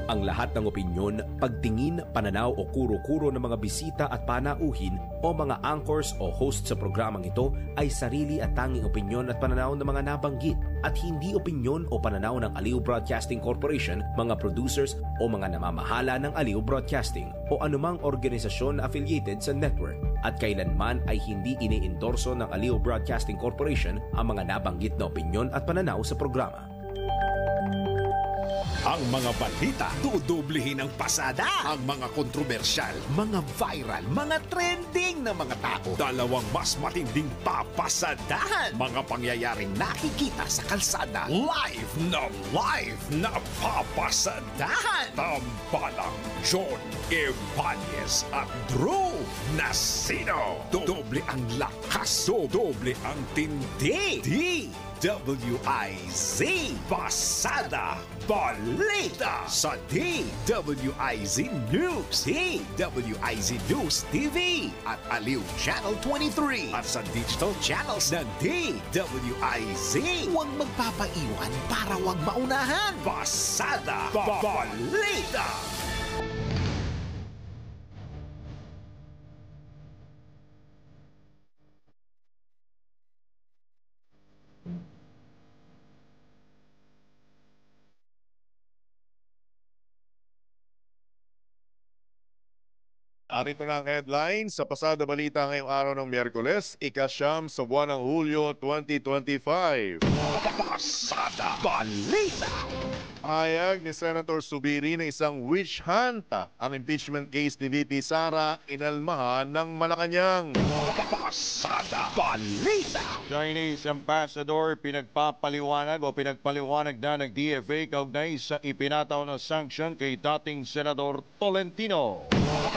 Ang lahat ng opinyon, pagtingin, pananaw o kuro-kuro ng mga bisita at panauhin o mga anchors o host sa programang ito ay sarili at tanging opinyon at pananaw ng mga nabanggit at hindi opinyon o pananaw ng Aliw Broadcasting Corporation, mga producers o mga namamahala ng Aliw Broadcasting o anumang organisasyon na affiliated sa network at kailanman ay hindi iniendorso ng Aliw Broadcasting Corporation ang mga nabanggit na opinyon at pananaw sa programa. Ang mga balita, dudublihin ang pasada. Ang mga kontrobersyal, mga viral, mga trending na mga tao. Dalawang mas matinding papasadahan. Mga pangyayaring nakikita sa kalsada. Live na papasadahan. Tambalang John Evanez at Drew Nasino. Doble ang lakas, doble ang tindi. DWIZ Pasada Balita sa DWIZ News, DWIZ News TV at Aliw Channel 23 at sa digital channels ng DWIZ. Huwag magpapaiwan para huwag maunahan. Pasada Balita. Arito na ang headline sa Pasada Balita ngayong araw ng Miyerkules, ika-9 sa buwan ng Hulyo 2025. Pasada Balita. Hayag ni Senator Zubiri na isang witch hunt ang impeachment case ni VP Sara inalmahan ng Malacanang. Pasada Balita. Chinese Ambassador pinagpapaliwanag na ng DFA kaugnay sa ipinataw na sanction kay dating Senador Tolentino.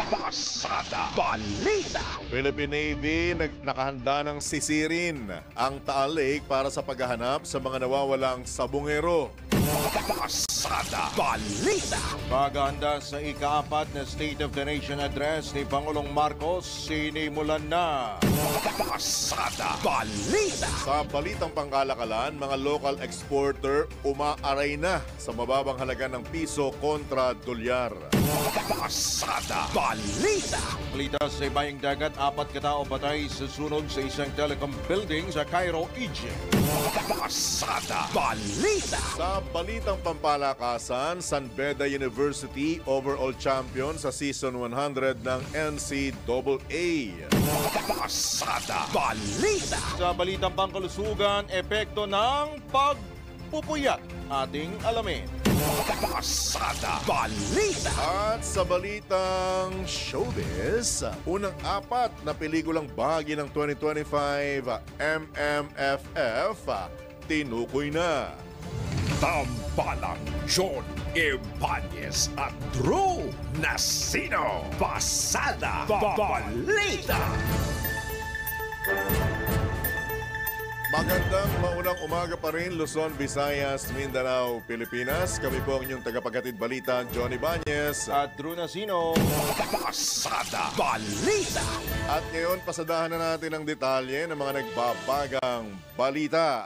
Pasada Balita. Philippine Navy nakahanda ng sisirin ang Taal Lake para sa paghahanap sa mga nawawalang sabongero. Pasada Balita. Paghahanda sa ika-4 na State of the Nation Address ni Pangulong Marcos sinimulan na. Pasada Balita. Sa balitang pangkalakalan, mga local exporter umaaray na sa mababang halaga ng piso kontra dolyar. Pasada Balita. Balita sa ibayang dagat, 4 katao patay sa sunog sa isang telecom building sa Cairo, Egypt. Pasada Balita. Sa balitang pampalakasan, San Beda University overall champion sa season 100 ng NCAA. Pasada Balita. Sa balitang pangkalusugan, epekto ng pagpupuyat. Ating alamin. Pasada Balita. At sa balitang showbiz, unang 4 na pelikulang bahagi ng 2025 MMFF tinukoy na. Tambalang John Evanez at Drew Nasino. Pasada Balita. Magandang maunang umaga pa rin, Luzon, Visayas, Mindanao, Pilipinas. Kami po ang inyong tagapaghatid balita, John Ibanez At Drew Nasino. Pasada Balita. At ngayon, pasadahan na natin ang detalye ng mga nagbabagang balita.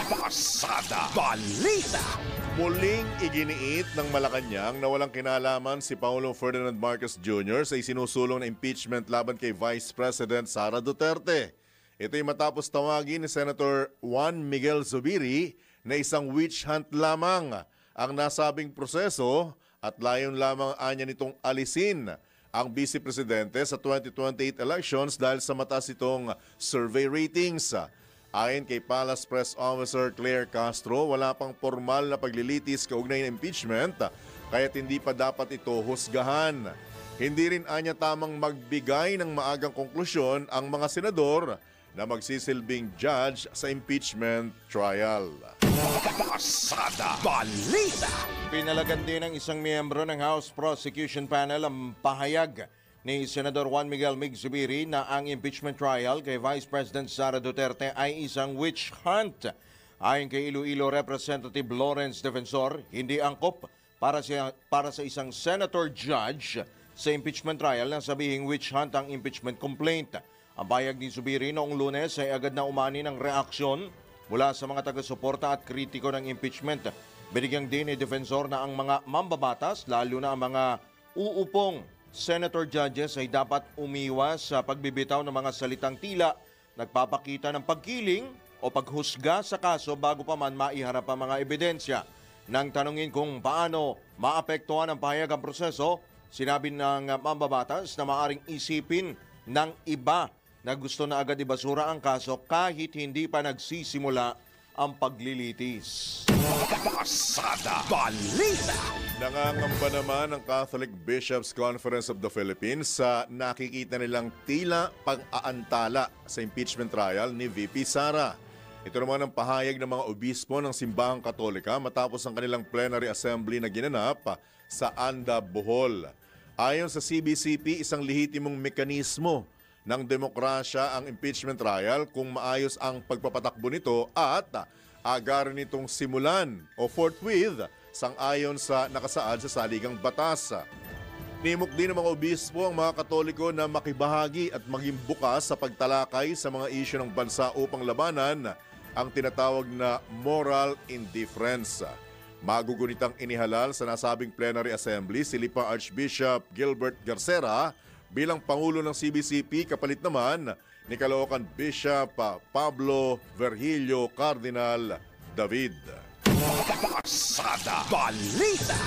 Pasada Balita. Muling iginiit ng Malacanang na walang kinalaman si Pangulong Ferdinand Marcos Jr. sa isinusulong na impeachment laban kay Vice President Sara Duterte. Ito'y matapos tawagin ni Senator Juan Miguel Zubiri na isang witch hunt lamang ang nasabing proseso at layon lamang anya nitong alisin ang Vice Presidente sa 2028 elections dahil sa mataas itong survey ratings. Ayon kay Palace Press Officer Claire Castro, wala pang formal na paglilitis kaugnay ng impeachment kaya't hindi pa dapat ito husgahan. Hindi rin anya tamang magbigay ng maagang konklusyon ang mga senador na magsisilbing judge sa impeachment trial. Pasada Balita. Pinalagan din ng isang miyembro ng House Prosecution Panel ang pahayag ni Senador Juan Miguel Mig Zubiri na ang impeachment trial kay Vice President Sara Duterte ay isang witch hunt. Ayon kay Iloilo Representative Lawrence Defensor, hindi angkop para sa isang senator judge sa impeachment trial na sabihing witch hunt ang impeachment complaint. Ang bayag ni Zubiri noong Lunes ay agad na umani ng reaksyon mula sa mga taga-suporta at kritiko ng impeachment. Binigyang din ni defensor na ang mga mambabatas, lalo na ang mga uupong senator judges ay dapat umiwas sa pagbibitaw ng mga salitang tila nagpapakita ng pagkiling o paghusga sa kaso bago pa man maiharap ang mga ebidensya. Nang tanungin kung paano maapektuhan ang pahayag ang proseso, sinabi ng mambabatas na maaring isipin ng iba na gusto na agad ibasura ang kaso kahit hindi pa nagsisimula ang paglilitis. Pasada Balita! Nangangamba naman ang Catholic Bishops Conference of the Philippines sa nakikita nilang tila pag-aantala sa impeachment trial ni VP Sara. Ito naman ang pahayag ng mga obispo ng Simbahang Katolika matapos ang kanilang plenary assembly na ginanap sa Anda, Bohol. Ayon sa CBCP, isang lehitimong mekanismo ng demokrasya ang impeachment trial kung maayos ang pagpapatakbo nito at agaran nitong simulan o forthwith sang-ayon sa nakasaad sa saligang batas. Nimok din ng mga obispo ang mga Katoliko na makibahagi at maging bukas sa pagtalakay sa mga isyu ng bansa upang labanan ang tinatawag na moral indifference. Magugunitang inihalal sa nasabing plenary assembly si Lipa Archbishop Gilbert Garcera bilang Pangulo ng CBCP, kapalit naman ni Caloocan Bishop Pablo Virgilio Cardinal David. Pasada Balita!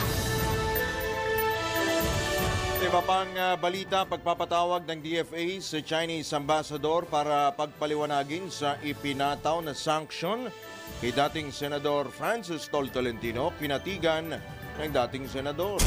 Iba pang balita, pagpapatawag ng DFA sa Chinese Ambassador para pagpaliwanagin sa ipinataw na sanction kay dating Senador Francis Tolentino, pinatigan ng dating Senador.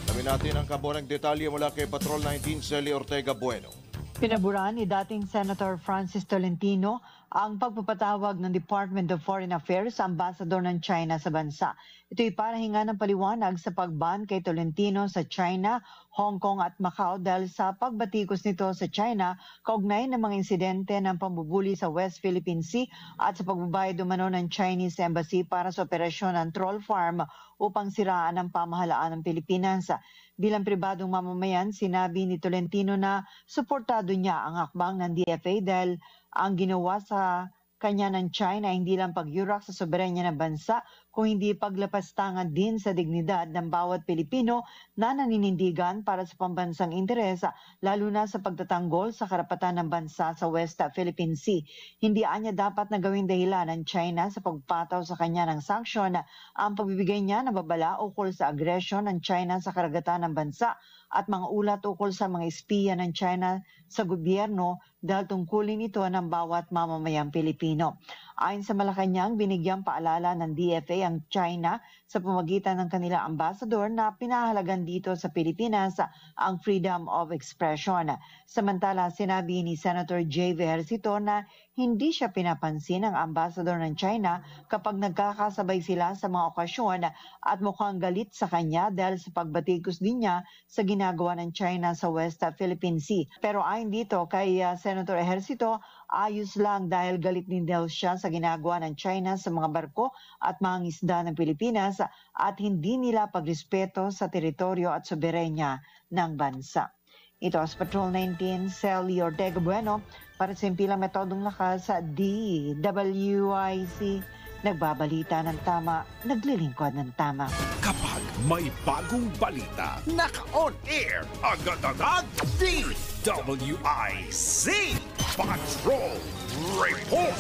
Sabi natin ang kabuang detalye mula kay Patrol 19 Celi Ortega Bueno. Pinaburan ni dating Senator Francis Tolentino ang pagpapatawag ng Department of Foreign Affairs sa ambassador ng China sa bansa. Ito'y para hinga ng paliwanag sa pagban kay Tolentino sa China, Hong Kong at Macau dahil sa pagbatikos nito sa China kaugnay ng mga insidente ng pambubuli sa West Philippine Sea at sa pagbabayad umano ng Chinese Embassy para sa operasyon ng troll farm upang siraan ang pamahalaan ng Pilipinas. Bilang pribadong mamamayan, sinabi ni Tolentino na suportado niya ang hakbang ng DFA dahil ang ginawa sa kanya ng China hindi lang pagyurak sa soberanya ng bansa, kung hindi paglapastangan din sa dignidad ng bawat Pilipino na naninindigan para sa pambansang interes, lalo na sa pagtatanggol sa karapatan ng bansa sa West Philippine Sea. Hindi anya dapat na gawing dahilan ng China sa pagpataw sa kanya ng sanksyon ang pagbibigay niya ng babala ukol sa agresyon ng China sa karagatan ng bansa at mga ulat ukol sa mga espiya ng China sa gobyerno dahil tungkulin ito ng bawat mamamayang Pilipino. Ayon sa Malacanang, binigyang paalala ng DFA ang China sa pamagitan ng kanilang ambassador na pinahalagan dito sa Pilipinas ang freedom of expression. Samantala, sinabi ni Senator J. Ejercito na hindi siya pinapansin ng ambassador ng China kapag nagkakasabay sila sa mga okasyon at mukhang galit sa kanya dahil sa pagbatikos din niya sa ginagawa ng China sa West Philippine Sea. Pero ayon dito kay Senator Ejercito, ayos lang dahil galit din daw siya sa ginagawa ng China sa mga barko at mga isda ng Pilipinas at hindi nila pagrespeto sa teritoryo at soberenya ng bansa. Ito sa Patrol 19, Celi Ortega Bueno para sa impilang metodong lakas sa DWIC. Nagbabalita ng tama, naglilingkod ng tama. Kapag may bagong balita, naka-on air, agad-agad, DWIC Patrol Report!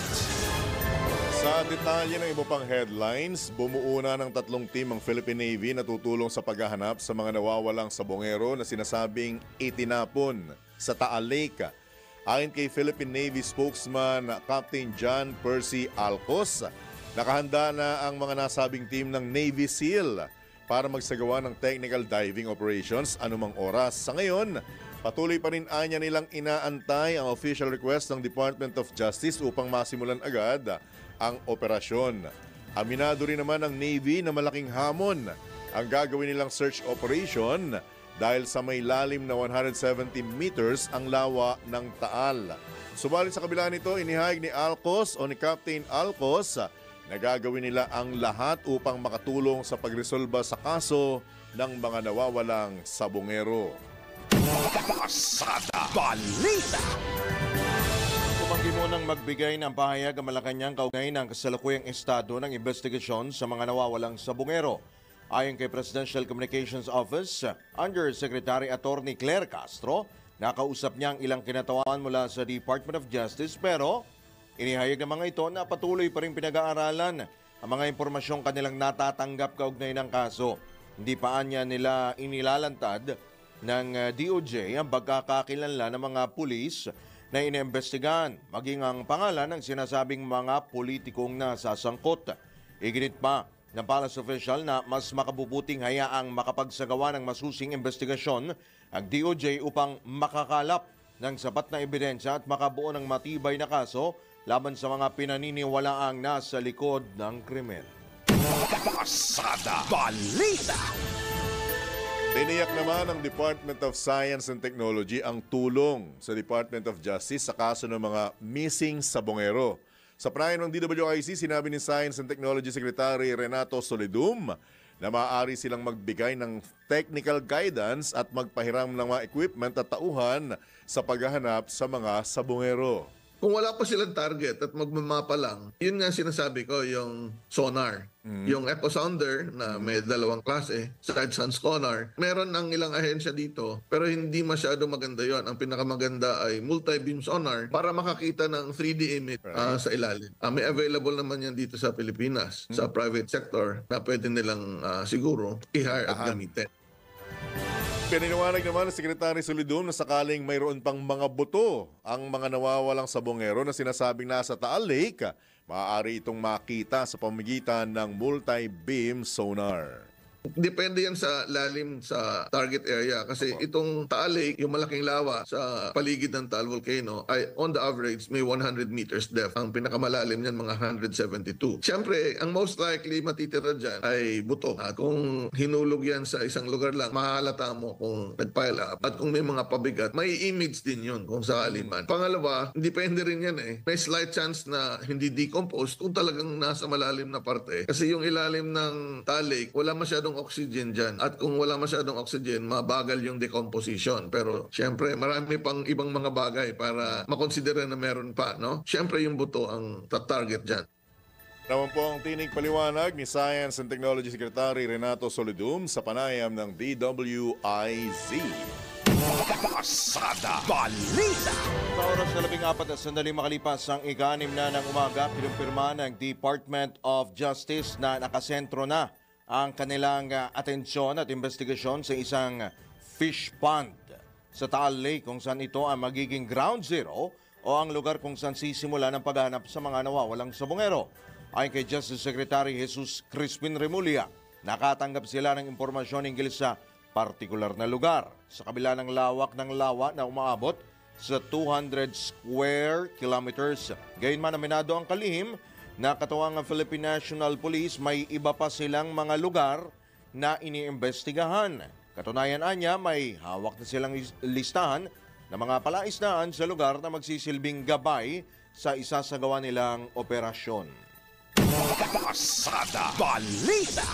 Sa detalye ng iba pang headlines, bumuuna ng 3 team ang Philippine Navy na tutulong sa paghahanap sa mga nawawalang sabongero na sinasabing itinapon sa Taal Lake. Ayon kay Philippine Navy spokesman Captain John Percy Alcos, nakahanda na ang mga nasabing team ng Navy SEAL para magsagawa ng technical diving operations anumang oras. Sa ngayon, patuloy pa rin anya nilang inaantay ang official request ng Department of Justice upang masimulan agad ang operasyon. Aminado rin naman ng Navy na malaking hamon ang gagawin nilang search operation dahil sa may lalim na 170 meters ang lawa ng Taal. Subalit sa kabila nito, inihayag ni Alcos o ni Captain Alcos na gagawin nila ang lahat upang makatulong sa pagresolba sa kaso ng mga nawawalang sabongero. Pasada Balita! Tumanggi muna nang magbigay ng pahayag ang Malacanang kaugnay ng kasalukuyang estado ng investigasyon sa mga nawawalang sabungero. Ayon kay Presidential Communications Office, Undersecretary Attorney Claire Castro, nakausap niya ang ilang kinatawan mula sa Department of Justice pero inihayag ng mga ito na patuloy pa rin pinag-aaralan ang mga impormasyong kanilang natatanggap kaugnay ng kaso. Hindi pa niya nila inilalantad ng DOJ ang pagkakakilanlan ng mga pulis na iniimbestigahan, maging ang pangalan ng sinasabing mga politikong nasasangkot. Iginit pa ng palace official na mas makabubuting hayaang makapagsagawa ng masusing investigasyon ang DOJ upang makakalap ng sapat na ebidensya at makabuo ng matibay na kaso laban sa mga pinaniniwalaang nasa likod ng krimen. Pasada Balita. Tiniyak naman ng Department of Science and Technology ang tulong sa Department of Justice sa kaso ng mga missing sabongero. Sa panayan ng DWIC, sinabi ni Science and Technology Secretary Renato Solidum na maaari silang magbigay ng technical guidance at magpahiram ng mga equipment at tauhan sa paghahanap sa mga sabongero. Kung wala pa silang target at magmamapa lang, yun nga sinasabi ko, yung sonar. Yung echo sounder na may dalawang klase, side sans sonar. Meron ng ilang ahensya dito, pero hindi masyado maganda yon. Ang pinakamaganda ay multi-beam sonar para makakita ng 3D image sa ilalim. May available naman yan dito sa Pilipinas, sa private sector, na pwede nilang siguro i-hire at gamitin. Pininiwanag naman ng Secretary Solidum na sakaling mayroon pang mga buto ang mga nawawalang sabongero na sinasabing nasa Taal Lake, maaari itong makita sa pamamagitan ng multi-beam sonar. Depende yan sa lalim sa target area kasi itong Taal Lake, yung malaking lawa sa paligid ng Taal Volcano ay on the average may 100 meters depth. Ang pinakamalalim niyan mga 172. Siyempre, ang most likely matitira dyan ay buto. Kung hinulog yan sa isang lugar lang, mahalata mo kung nag-pile up. At kung may mga pabigat, may image din yun kung sakali man. Pangalawa, depende rin yan eh. May slight chance na hindi decompose kung talagang nasa malalim na parte. Kasi yung ilalim ng Taal Lake, wala masyadong oxygen dyan. At kung wala masyadong oxygen, mabagal yung decomposition. Pero syempre, marami pang ibang mga bagay para makonsidera na meron pa. No? Syempre, yung buto ang target dyan. Naman po ang tinig paliwanag ni Science and Technology Secretary Renato Solidum sa panayam ng DWIZ. Pasada Balita. Sa oras na 14 at sandali makalipas ang ika-6 na ng umaga, pinumpirma ng Department of Justice na nakasentro na ang kanilang atensyon at investigasyon sa isang fish pond sa Taal Lake kung saan ito ang magiging ground zero o ang lugar kung saan sisimula ng paghahanap sa mga nawawalang sabongero. Ayon kay Justice Secretary Jesus Crispin Remulla, nakatanggap sila ng impormasyon hinggil sa partikular na lugar sa kabila ng lawak ng lawa na umaabot sa 200 square kilometers. Gayunman aminado ang kalihim na katuwang ng Philippine National Police, may iba pa silang mga lugar na iniimbestigahan. Katunayan anya, may hawak na silang listahan ng mga palaisdaan sa lugar na magsisilbing gabay sa isasagawa nilang operasyon. Pasada Balita.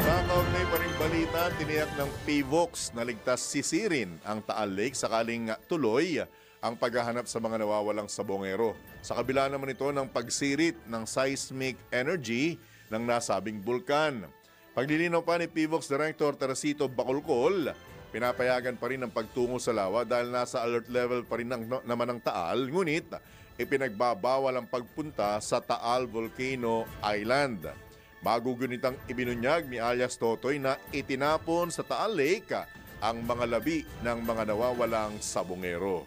Kakaugnay pa rin balita, tiniyak ng PVOX na ligtas sisirin ang Taal Lake sakaling tuloy ang paghahanap sa mga nawawalang sabongero. Sa kabila naman ito ng pagsirit ng seismic energy ng nasabing bulkan. Paglilinaw pa ni PVOX Director Teresito Bacolcol, pinapayagan pa rin ang pagtungo sa lawa dahil nasa alert level pa rin naman ang Taal, ngunit ipinagbabawal ang pagpunta sa Taal Volcano Island. Magugunitang ibinunyag ni alias Totoy na itinapon sa Taal Lake ang mga labi ng mga nawawalang sabongero.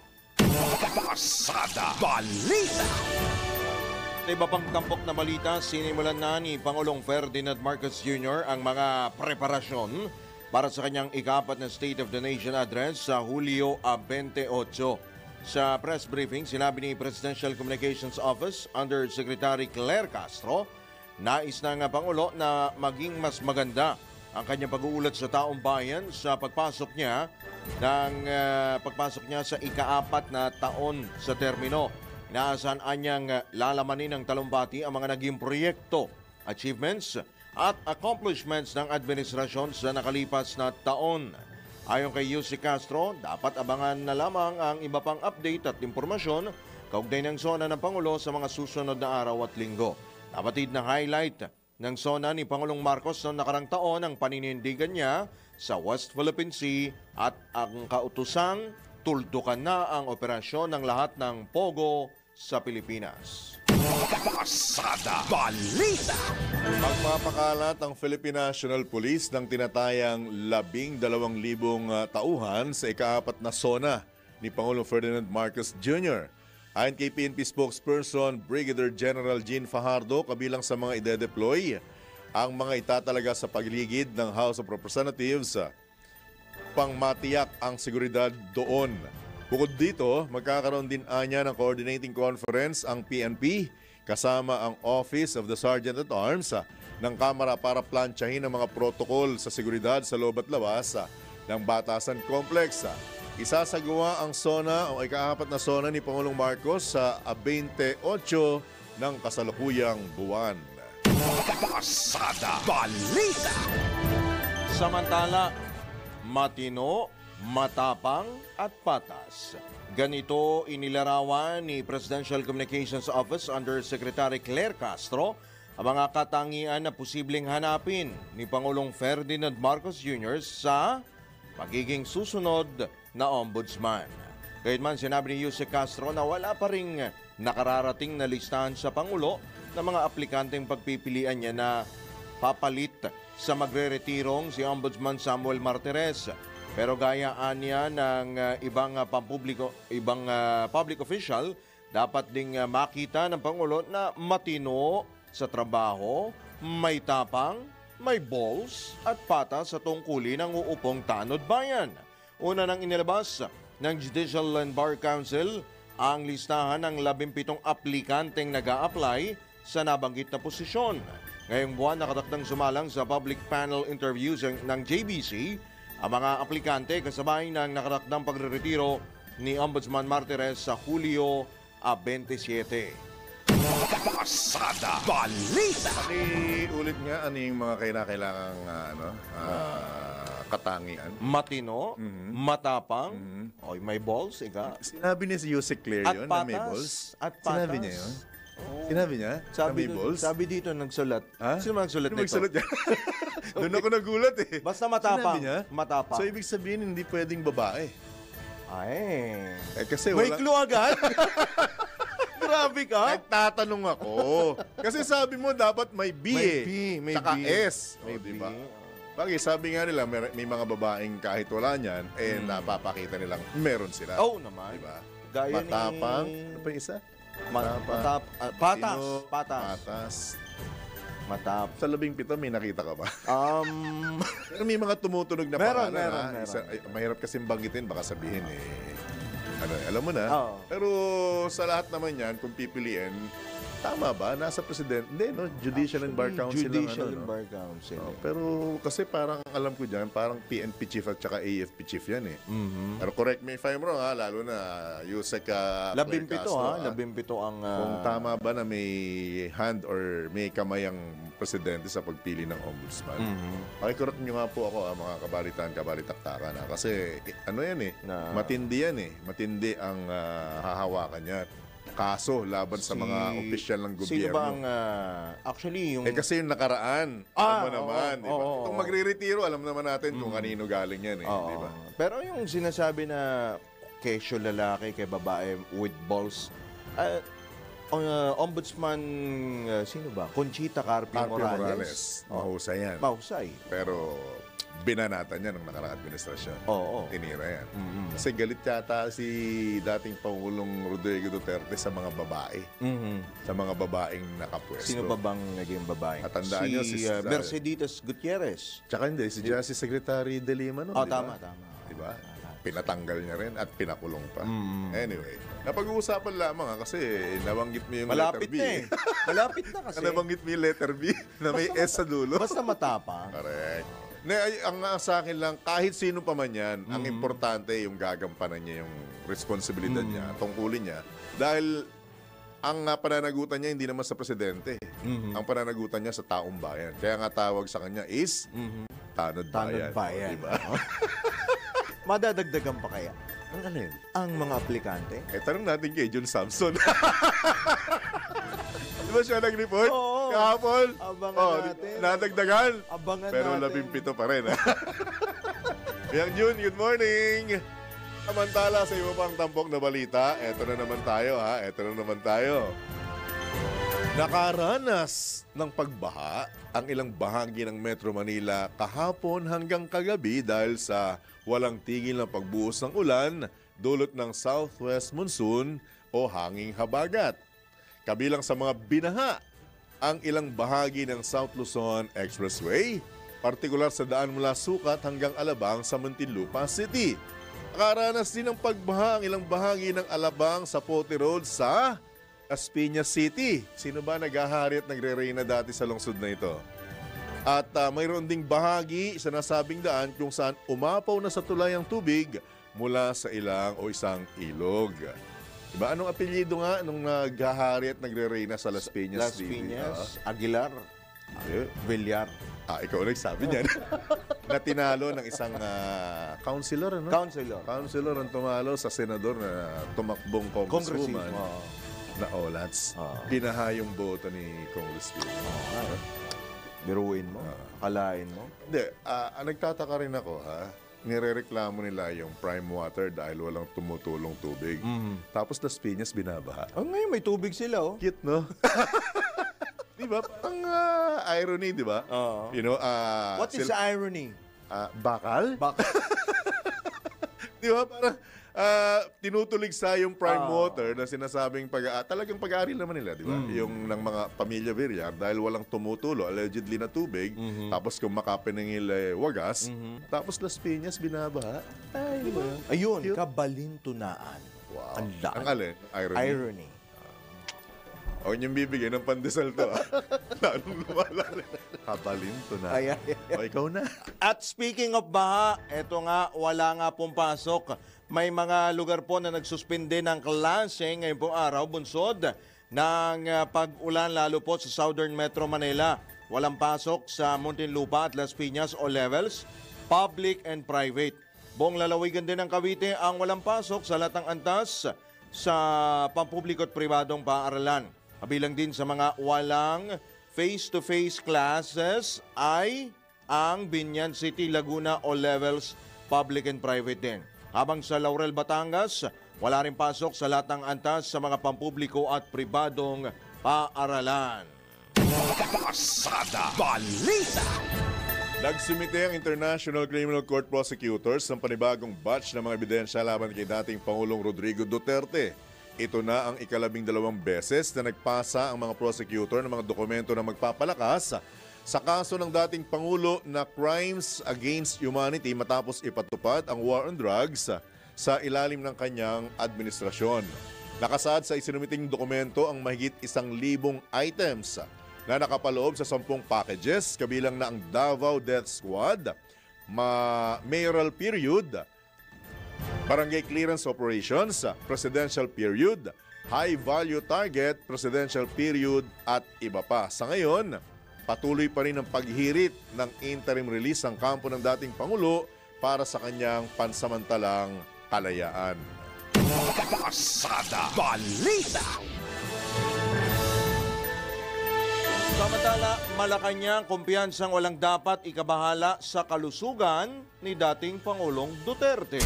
Pasada Balita. Sa iba pang tampok na balita, sinimulan na ni Pangulong Ferdinand Marcos Jr. ang mga preparasyon para sa kanyang ika-4 na State of the Nation address sa Hulyo 28. Sa press briefing, sinabi ni Presidential Communications Office Under Secretary Claire Castro, nais ng Pangulo na maging mas maganda ang kanyang pag-uulat sa taong bayan sa pagpasok niya sa ika-4 na taon sa termino. Inaasahan anyang lalamanin ng talumpati ang mga naging proyekto, achievements at accomplishments ng administrasyon sa nakalipas na taon. Ayon kay Yussi Castro, dapat abangan na lamang ang iba pang update at impormasyon kaugnay ng SONA ng Pangulo sa mga susunod na araw at linggo. Napatid na highlight ng SONA ni Pangulong Marcos noong nakarang taon ang paninindigan niya sa West Philippine Sea at ang kautusang tuldukan na ang operasyon ng lahat ng POGO sa Pilipinas. Pasada Balita. Magpapakalat ang Philippine National Police ng tinatayang 12,000 tauhan sa ika-4 na SONA ni Pangulong Ferdinand Marcos Jr. Ayon kay PNP spokesperson Brigadier General Jean Fajardo, kabilang sa mga ide-deploy ang mga itatalaga sa paligid ng House of Representatives pang matiyak ang seguridad doon. Bukod dito, magkakaroon din anya ng coordinating conference ang PNP kasama ang Office of the Sergeant-at-Arms ng Kamara para plantsahin ang mga protokol sa seguridad sa loob at labas ng Batasan Complex. Isasagawa ang SONA o ika-4 na SONA ni Pangulong Marcos sa 28 ng kasalukuyang buwan. Pasada Balita. Samantala, matino, matapang at patas. Ganito inilarawan ni Presidential Communications Office Undersecretary Claire Castro ang mga katangian na posibleng hanapin ni Pangulong Ferdinand Marcos Jr. sa magiging susunod na ombudsman. Gayunman, sinabi ni Yussi Castro na wala pa ring nakararating na listahan sa Pangulo ng mga aplikanteng pagpipilian niya na papalit sa magre-retirong si Ombudsman Samuel Martires. Pero gayaan niya ng ibang public official, dapat ding makita ng Pangulo na matino sa trabaho, may tapang, may balls at patas sa tungkulin ng uupong tanod bayan. Una nang inilabas ng Judicial and Bar Council ang listahan ng 17 aplikanteng nag-a-apply sa nabanggit na posisyon. Ngayong buwan, nakatakdang sumalang sa public panel interviews ng JBC ang mga aplikante kasabay ng nakatakdang pagre-retiro ni Ombudsman Martires sa Hulyo 27. Pasada Balita. Ulit nga, ano yung mga kailangang katangian? Matino, matapang, oy, may balls, ika. Sinabi niya si Yusek Claire At yun patas. na may balls? At patas. Sinabi niya yun? Sinabi niya na may balls? Sabi dito nagsulat. Ha? Sino nagsulat Sino nito? magsulat niya? Doon ako nagulat eh. Basta matapang. Sinabi niya? Matapang. So, ibig sabihin, hindi pwedeng babae. Ay. Kasi May wala... clue agad? Grabe ka. Nagtatanong ako. Kasi sabi mo, dapat may B May eh. B, may Tsaka B. S. May Diba? B. Bagay, sabi nga nila, may mga babaeng kahit wala niyan, napapakita nilang meron sila. Oo naman. Diba? Gaya Matapang. ni... Ano pa yung isa? Patas. Sino? Patas. Patas. Matap. Sa 17, may nakita ka ba? Pero may mga tumutunog na Meron, pangalan. meron. Ay, mahirap kasi banggitin, baka sabihin alam mo na. Oo. Pero sa lahat naman yan, kung pipiliin, tama ba? Nasa president? Hindi, no? Judicial and Bar Council Judicial lang. and Bar Council. Pero kasi parang alam ko dyan, parang PNP chief at saka AFP chief yan eh. Mhm. Pero correct me if I'm wrong ha, lalo na Yusek Claire 17 Castro, ha. 17 ang... kung tama ba na may hand or may kamay ang presidente sa pagpili ng ombudsman. Pakicorrect nyo nga po ako, mga kabalitan, kabalitaktakan. Kasi ano yan eh, matindi yan eh. Matindi ang hahawakan niya. Kaso laban sa mga opisyal ng gobyerno. Sino ba ang... actually, yung... kasi yung nakaraan, alam mo naman, di ba? oo. Kung magre-retiro, alam naman natin kung kanino galing yan eh, di ba? Pero yung sinasabi na kesyo lalaki kay babae with balls, Ombudsman, sino ba? Conchita Carpio Morales. Mahusay yan. Mahusay. Pero binanatan niya nung nakaraang administrasyon. Oo. Tinira yan. Kasi galit yata si dating Pangulong Rodrigo Duterte sa mga babae. Sa mga babaeng nakapwesto. Sino ba bang naging babae? At tandaan niyo si Mercedes Gutierrez. Tsaka hindi, si Justice Secretary De Lima nun, di ba? Tama. Diba? Pinatanggal niya rin at pinakulong pa. Anyway, napag-uusapan lamang kasi nabanggit mo yung Malapit letter B. na eh. Malapit na kasi. Nabanggit mo yung letter B na may S sa dulo. Basta matapang. Correct. Ang sa akin lang, kahit sino pa man yan, ang importante yung gagampanan niya yung responsibilidad niya, tungkulin niya. Dahil ang pananagutan niya hindi naman sa presidente. Ang pananagutan niya sa taong bayan. Kaya nga tawag sa kanya is Tanod Bayan. Tanod Bayan. Diba? Madadagdagan pa kaya Ang alin? ang mga aplikante? Tanong natin kay Jun Samson. Di ba siya nag-report? Oo. Kahapon? Abangan natin. Nadagdagan. Abangan Pero natin. 17 pa rin. Yang Jun, good morning. Samantala sa iba pang tampok na balita, eto na naman tayo ha. Eto na naman tayo. Nakaranas ng pagbaha ang ilang bahagi ng Metro Manila kahapon hanggang kagabi dahil sa walang tigil na pagbuhos ng ulan dulot ng southwest monsoon o hanging habagat. Kabilang sa mga binaha ang ilang bahagi ng South Luzon Expressway, partikular sa daan mula Sukat hanggang Alabang sa Muntinlupa City. Nakaranas din ng pagbaha ang ilang bahagi ng Alabang sa Pote Road sa Las Piñas City. Sino ba naghahari at nagre-reyna dati sa lungsod na ito? At mayroon ding bahagi sa nasabing daan kung saan umapaw na sa tulay ang tubig mula sa ilang o isang ilog. Diba? Anong apelyido nga nung naghahari at nagre-reyna sa Las Piñas Las City? Piñas, Aguilar, Villar. Ikaw nagsabi niyan. Na tinalo ng isang councilor, ano? Councilor. Councilor ang tumalo sa senador na tumakbong congresswoman. Na Olats. Binaha yung boto ni Congressman. Biruin mo, kalain mo. Hindi, nagtataka rin ako ha. Nirereklamo nila yung prime water dahil walang tumutulong tubig. Tapos Las Piñas binabaha. Ngayon may tubig sila, oh. Cute, no? Di ba? Parang irony, di ba? Oo. You know, What is the irony? bakal? Bakit? Di ba? Parang tinutulig sa yung prime water na sinasabing talagang pag-aari naman nila, di ba? Yung ng mga pamilya Villar dahil walang tumutulo, allegedly na tubig, tapos kung makapaningil wagas, tapos Las Piñas binabaha. Ay, di ba? Ayun, kabalintunaan. Wow. Ang laan. Ang alin? Irony. Irony. Huwag niyong bibigyan ng pandesal to. Lalong lumalala. Kabalinto na. Ay. O, ikaw na. At speaking of baha, eto nga, wala nga pong pasok. May mga lugar po na nagsuspinde ng klase ngayong pong araw, bunsod ng pag-ulan lalo po sa Southern Metro Manila. Walang pasok sa Muntinlupa at Las Piñas o levels, public and private. Buong lalawigan din ng Cavite ang walang pasok sa lahat ng antas sa pampubliko at pribadong paaralan. Kabilang din sa mga walang face-to-face classes ay ang Binyan City, Laguna o levels, public and private din. Habang sa Laurel, Batangas, wala rin pasok sa lahat ng antas sa mga pampubliko at pribadong paaralan. Pasada Balita. Nagsumite ang International Criminal Court prosecutors ng panibagong batch ng mga ebidensya laban kay dating Pangulong Rodrigo Duterte. Ito na ang 12 beses na nagpasa ang mga prosecutor ng mga dokumento na magpapalakas sa kaso ng dating Pangulo na crimes against humanity matapos ipatupad ang war on drugs sa ilalim ng kanyang administrasyon. Nakasaad sa isinumiting dokumento ang mahigit 1,000 items na nakapaloob sa 10 packages, kabilang na ang Davao Death Squad, mayoral period, barangay clearance operations, presidential period, high value target, presidential period at iba pa. Sa ngayon, patuloy pa rin ang paghirit ng interim release ng kampo ng dating Pangulo para sa kanyang pansamantalang kalayaan. Pasada Balita. Samantala, Malacanang kumpiyansang walang dapat ikabahala sa kalusugan ni dating Pangulong Duterte.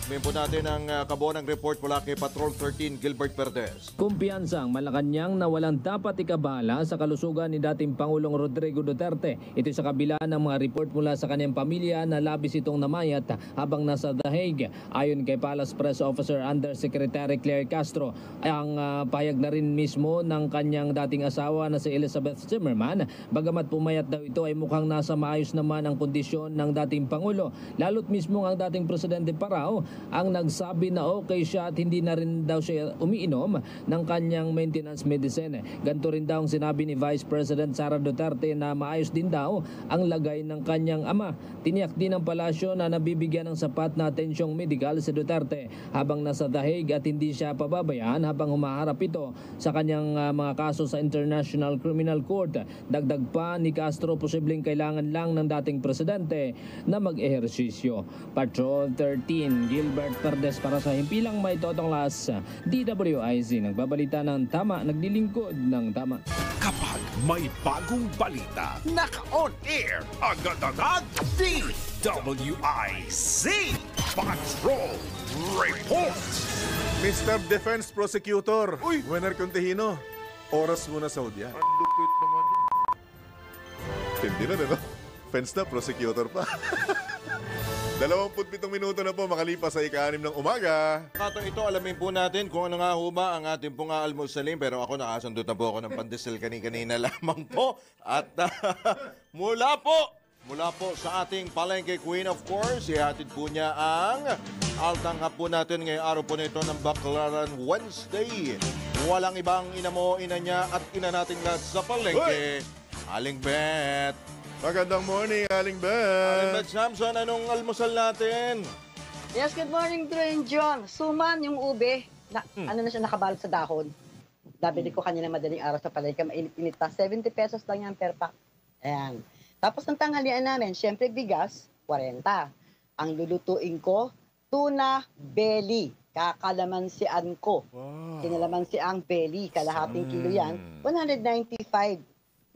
Sabihin po natin ang kabuuan ng report mula kay Patrol 13 Gilbert Perdes. Kumpiyansang Malacanang na walang dapat ikabahala sa kalusugan ni dating Pangulong Rodrigo Duterte. Ito sa kabila ng mga report mula sa kanyang pamilya na labis itong namayat habang nasa The Hague. Ayon kay Palace Press Officer Undersecretary Claire Castro, ang payag na rin mismo ng kanyang dating asawa na si Elizabeth Zimmerman. Bagamat pumayat daw ito ay mukhang nasa maayos naman ang kondisyon ng dating Pangulo. Lalo't mismo ang dating Presidente pa raw ang nagsabi na okay siya at hindi na rin daw siya umiinom ng kanyang maintenance medicine. Ganito rin daw ang sinabi ni Vice President Sara Duterte na maayos din daw ang lagay ng kanyang ama. Tiniyak din ng palasyo na nabibigyan ng sapat na atensyong medikal si Duterte habang nasa The Hague at hindi siya pababayaan habang humaharap ito sa kanyang mga kaso sa International Criminal Court. Dagdag pa ni Castro, posibleng kailangan lang ng dating presidente na mag-ehersisyo. Patrol 13, Gilbert Perdes para sa Himpilang May Totonglas, DWIZ. Nagbabalita ng tama, naglilingkod ng tama. Kapag may bagong balita, naka-on air, agad-agad, DWIZ Patrol Report. Mr. Defense Prosecutor, Winner Contehino, oras muna sa hudya. Ang lupit naman. Hindi na, no? Fence na, prosecutor pa. 27 minuto na po makalipas sa ika-6 ng umaga. Kato ito, alamin po natin kung ano nga ho ba ang ating pong almusalin. Pero ako nakasundot na po ako ng pandesal kanina lamang po. At mula po sa ating palengke queen, of course, ihatid po niya ang altanghap po natin ngayong araw po nito ng Baclaran Wednesday. Walang ibang ina mo, ina niya at ina nating lahat sa palengke. Aling Bet. Magandang morning, Aling Aling Ben. Bet Samson, anong almusal natin? Yes, good morning, Drew and John. Suman yung ube. Ano na siya, nakabalot sa dahon. Nabili ko kanina madaling araw sa palengke. Mainit-init pa. 70 pesos lang yan per pack. Ayan. Tapos ng tanghalian namin, syempre bigas, 40. Ang lulutuin ko, tuna belly. Kakalamansian ko. Wow. Kinalamansiang belly. Kalahating kilo yan. 195.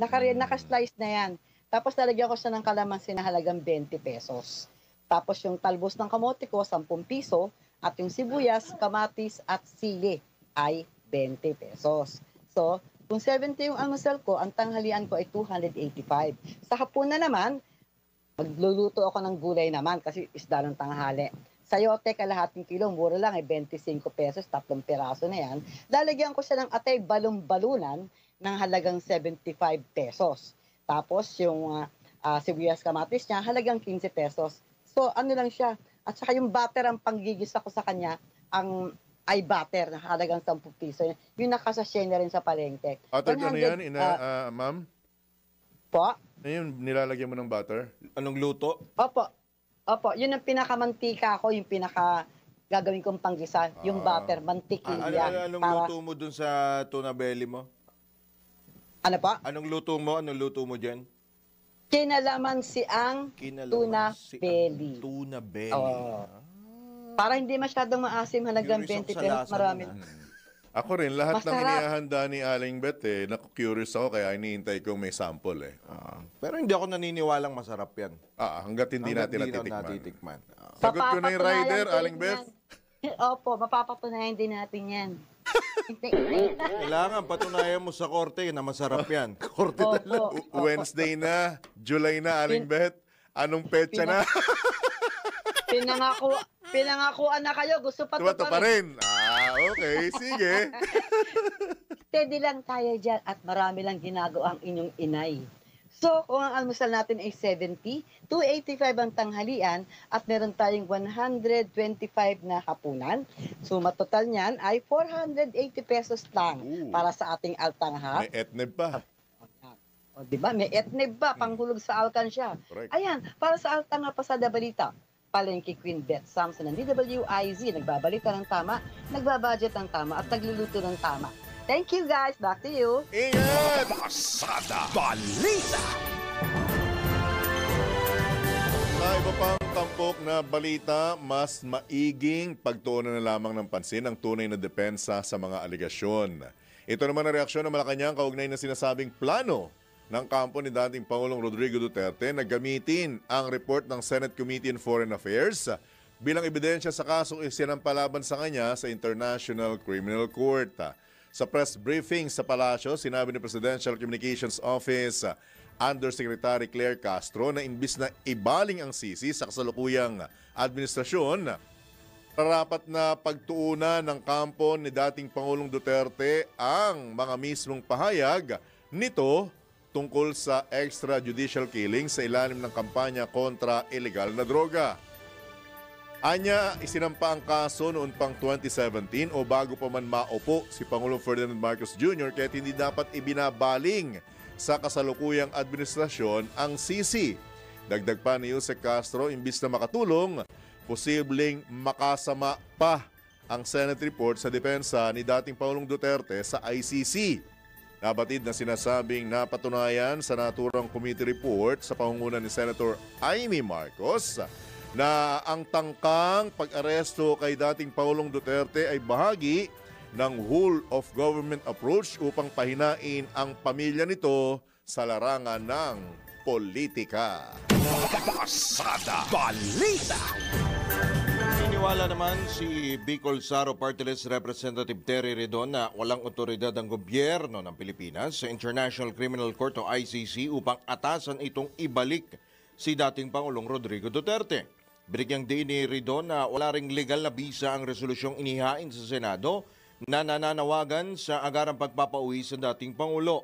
Naka-slice na yan. Tapos lalagyan ko siya ng kalamansi na halagang 20 pesos. Tapos yung talbos ng kamote ko, 10 piso. At yung sibuyas, kamatis at sili ay 20 pesos. So, kung 70 yung almusal ko, ang tanghalian ko ay 285. Sa hapunan naman, magluluto ako ng gulay naman kasi isda ng tanghali. Sayote, kalahating kilo, mura lang ay 25 pesos, 3 piraso na yan. Lalagyan ko siya ng atay balon-balunan ng halagang 75 pesos. Tapos yung sibuyas kamatis niya, halagang 15 pesos. So ano lang siya. At saka yung butter, ang panggigisa ko sa kanya, ang ay butter na halagang 10 piso. Yung nakasasya na rin sa palengke. Butter ano yan, ma'am? Po? Ano yun, nilalagyan mo ng butter? Anong luto? Opo, yun ang pinakamantika ko, yung pinaka gagawin kong panggisa, yung butter, mantikilya. Anong luto mo dun sa tuna belly mo? Ano pa? Anong luto mo? Anong luto mo dyan? Kinalamansiang tuna belly. Tuna belly. Oh. Para hindi masyadong maasim, halagang Curious 20 ako sa pesos, lasa marami. nun, Ako rin, lahat ng Masarap. inihahanda ni Aling Bet, naku-curious ako kaya iniintay kong may sample Pero hindi ako naniniwalang masarap yan. Hanggat hindi Hanggat natin di raw natitikman. natitikman. Sagot ko na yung Mapapatunayan rider, din Aling Beth. yan. Opo, mapapatunayan din natin yan. Kailangan patunayan mo sa korte na masarap yan. Korte talaga. Opo. Wednesday na, July na, Aling Bet. Anong petsa na? Pinangakuan na kayo, gusto pa Tumato pa rin. Okay, sige. Steady lang tayo dyan at marami lang ginagawa ang inyong inay. So, kung ang almusal natin ay 70, 285 ang tanghalian at meron tayong 125 na hapunan. So, matotal niyan ay 480 pesos lang para sa ating altanghap. May etneb pa. O, diba? May etneb ba? Panghulog sa alkansya. Correct. Ayan, para sa altanghap Pasada Balita. Palengke Queen Beth Samson ng DWIZ. Nagbabalita ng tama, nagbabudget ng tama at nagluluto ng tama. Thank you guys. Back to you. Ingat! Pasada Balita. Sa iba pang tampok na balita, mas maiging pagtuunan na lamang ng pansin ang tunay na depensa sa mga aligasyon. Ito naman ang reaksyon ng Malacanang kaugnay na sinasabing plano ng kampo ni dating Pangulong Rodrigo Duterte na gamitin ang report ng Senate Committee on Foreign Affairs bilang ebidensya sa kasong isinampalaban sa kanya sa International Criminal Court. Sa press briefing sa Palasyo, sinabi ni Presidential Communications Office Undersecretary Claire Castro na imbis na ibaling ang sisi sa kasalukuyang administrasyon, rapat na pagtuunan ng kampo ni dating Pangulong Duterte ang mga mismong pahayag nito tungkol sa extrajudicial killing sa ilalim ng kampanya kontra illegal na droga. Anya, isinampa ang kaso noon pang 2017 o bago pa man maupo si Pangulong Ferdinand Marcos Jr. kaya hindi dapat ibinabaling sa kasalukuyang administrasyon ang sisi. Dagdag pa ni Jose Castro, imbis na makatulong, posibleng makasama pa ang Senate report sa depensa ni dating Pangulong Duterte sa ICC. Nabatid na sinasabing napatunayan sa naturang committee report sa pangunguna ni Senator Amy Marcos na ang tangkang pag-aresto kay dating Pangulong Duterte ay bahagi ng whole of government approach upang pahinain ang pamilya nito sa larangan ng politika. Pasada Balita. Naniniwala naman si Bicol Saro Party List Representative Terry Redon na walang otoridad ang gobyerno ng Pilipinas sa International Criminal Court o ICC upang atasan itong ibalik si dating Pangulong Rodrigo Duterte. Binigyang diin ni Redon na wala ring legal na bisa ang resolusyong inihain sa Senado na nananawagan sa agarang pagpapauwi sa dating Pangulo.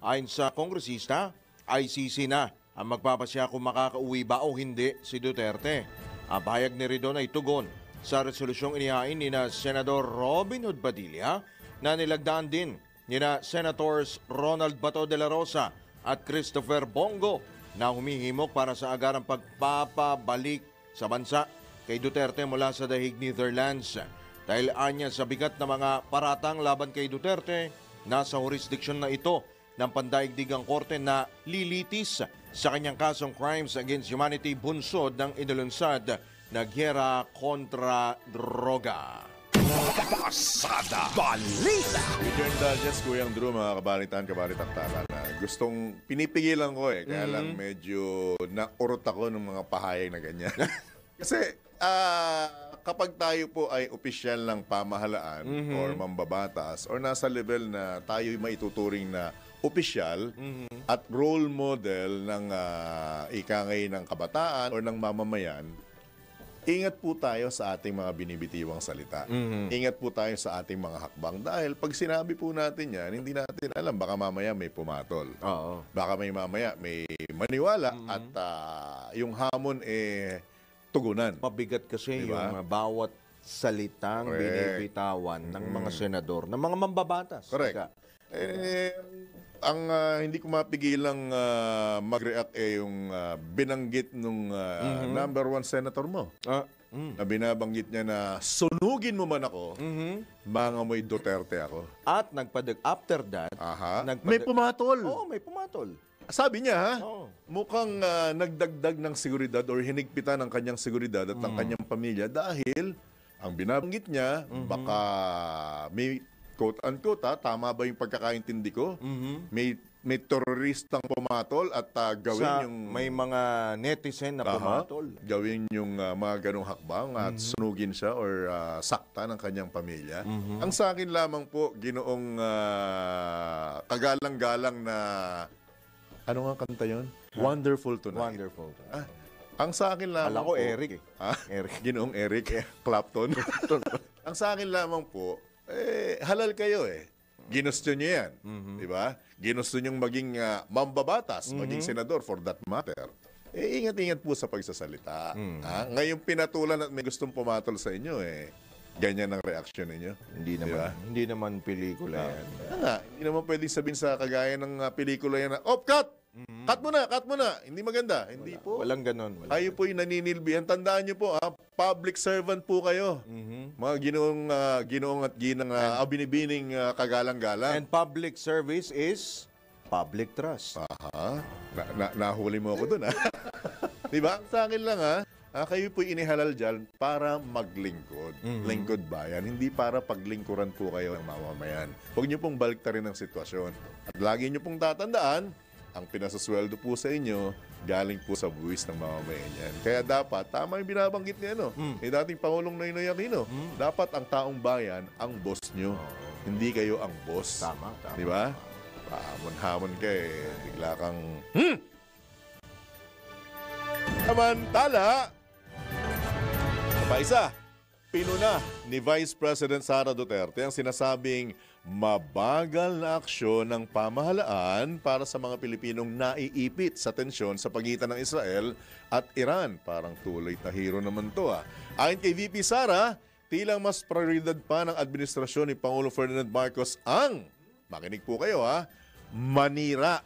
Ayon sa kongresista, ICC na ang magpapasya kung makakauwi ba o hindi si Duterte. Ang pahayag ni Redon ay tugon sa resolusyong inihain ni na Senador Robin Hood Padilla na nilagdaan din ni na Senators Ronald Bato de la Rosa at Christopher Bongo na humihimok para sa agarang pagpapabalik sa bansa kay Duterte mula sa dahig Netherlands. Dahil anya sa bigat na mga paratang laban kay Duterte, nasa jurisdiksyon na ito ng pandaigdigang korte na lilitis sa kanyang kasong crimes against humanity bunsod ng inilunsad na gyera kontra droga. Pasada Balita. Return Digest, Kuyang Drew, mga kabalitan na gustong pinipigilan ko kaya lang medyo naurot ako ng mga pahayag na ganyan. Kasi kapag tayo po ay opisyal ng pamahalaan or mambabatas or nasa level na tayo maituturing na opisyal at role model ng ikangay ng kabataan or ng mamamayan, ingat po tayo sa ating mga binibitiwang salita. Ingat po tayo sa ating mga hakbang dahil pag sinabi po natin yan, hindi natin alam, baka mamaya may pumatol. Oo. Baka mamaya may maniwala at yung hamon tugunan. Mabigat kasi Diba? yung bawat salitang Correct. binibitawan ng mga senador, ng mga mambabatas. Correct. Teka. Ang hindi ko mapigilang mag-react yung binanggit nung number one senator mo. Na binabanggit niya na sunugin mo man ako, mga mo'y Duterte ako. At after that, May pumatol. Oo, may pumatol. Sabi niya, Oo. mukhang nagdagdag ng seguridad or hinigpitan ng kanyang seguridad at ng kanyang pamilya dahil ang binabanggit niya, baka may quote-unquote, tama ba yung pagkakaintindi ko? May teroristang pumatol at gawin yung... May mga netizen na pumatol. Gawin yung mga ganong hakbang at sunugin siya or sakta ng kanyang pamilya. Ang sa akin lamang po, ginoong kagalang-galang na... Ano nga kanta yun? Wonderful Tonight. Wonderful. Ang sa akin lamang Alam ko, po... Eric eh. Eric. Ginoong Eric Clapton. Ang sa akin lamang po, halal kayo Ginusto nyo yan. Di ba? Ginusto nyong maging mambabatas, maging senador for that matter. Ingat-ingat po sa pagsasalita. Ngayong pinatulan at may gustong pumatol sa inyo, ganyan ang reaksyon ninyo. Hindi naman pelikula yan. Hindi naman pwedeng sabihin sa kagaya ng pelikula yan na, cut! Cut mo na! Hindi maganda. Hindi po. Walang ganon. Kayo po'y naninilbihan. Tandaan nyo po, public servant po kayo. Mga ginoong at ginang binibining kagalang-galang. And public service is public trust. Nahuli mo ako dun, Diba? Sa akin lang, kayo po'y inihalal dyan para maglingkod. Lingkod bayan. Hindi para paglingkuran po kayo ng mamamayan. Huwag nyo pong baliktarin ang sitwasyon. At lagi nyo pong tatandaan, ang pinasasweldo po sa inyo, galing po sa buwis ng mamamayan yan. Kaya dapat, tama yung binabanggit ni dating Pangulong Noynoy Aquino. Dapat ang taong bayan ang boss nyo. Hindi kayo ang boss. Tama. Di ba? Hamon-hamon ka bigla kang... Samantala, isa. Pinuna ni Vice President Sara Duterte ang sinasabing mabagal na aksyon ng pamahalaan para sa mga Pilipinong naiipit sa tensyon sa pagitan ng Israel at Iran. Parang tuloy tahiro naman to ah. Ayon kay VP Sara, tilang mas prioridad pa ng administrasyon ni Pangulong Ferdinand Marcos ang, makinig po kayo ha, manira.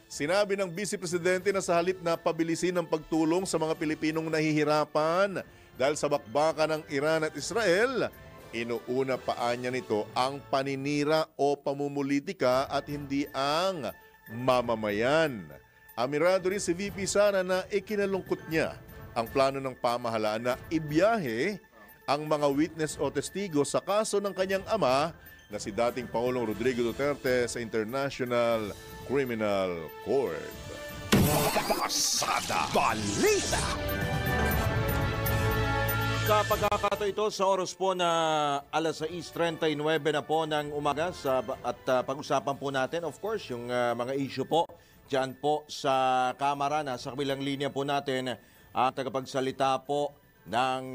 Sinabi ng Vice Presidente na sa halip na pabilisin ang pagtulong sa mga Pilipinong nahihirapan dahil sa bakbakan ng Iran at Israel, inuuna paan niya nito ang paninira o pamumulitika at hindi ang mamamayan. Amirado rin si VP Sara na ikinalungkot niya ang plano ng pamahalaan na ibiyahe ang mga witness o testigo sa kaso ng kanyang ama na si dating Pangulong Rodrigo Duterte sa International Criminal Court. Pasada Balita. Sa pagkakataon ito, sa oras po na alas 6:39 na po ng umaga at pag-usapan po natin, of course, yung mga issue po dyan po sa Kamara. Nasa kabilang linya po natin ang tagapagsalita po ng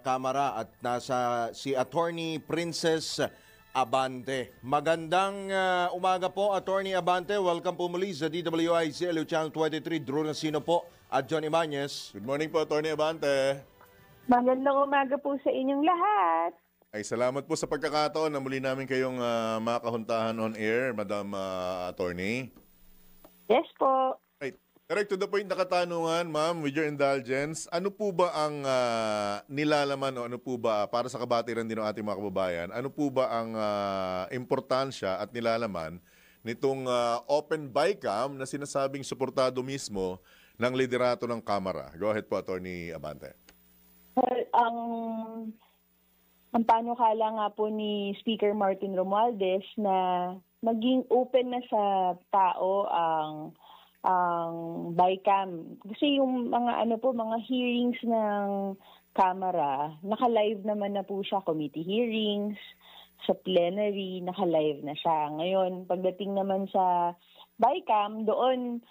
Kamara at nasa si Attorney Princess Abante. Magandang umaga po, Attorney Abante. Welcome po muli sa DWIZ Channel 23. Drew Nasino po at John Ibanez. Good morning po, Attorney Abante. Magandang umaga po sa inyong lahat. Ay, salamat po sa pagkakataon na muli namin kayong makahuntahan on air, Madam Attorney. Yes po. Right. Direct to the point na katanungan, ma'am, with your indulgence, ano po ba ang nilalaman o ano po ba, para sa kabatiran din ng ating mga kababayan, ano po ba ang importansya at nilalaman nitong open bycam na sinasabing suportado mismo ng liderato ng Kamara? Go ahead po, Attorney Abante. Ang panukala nga po ni Speaker Martin Romualdez na maging open na sa tao ang bycam. Kasi yung mga hearings ng Kamara, naka-live naman na po siya, committee hearings, sa plenary, naka-live na siya. Ngayon, pagdating naman sa bycam, doon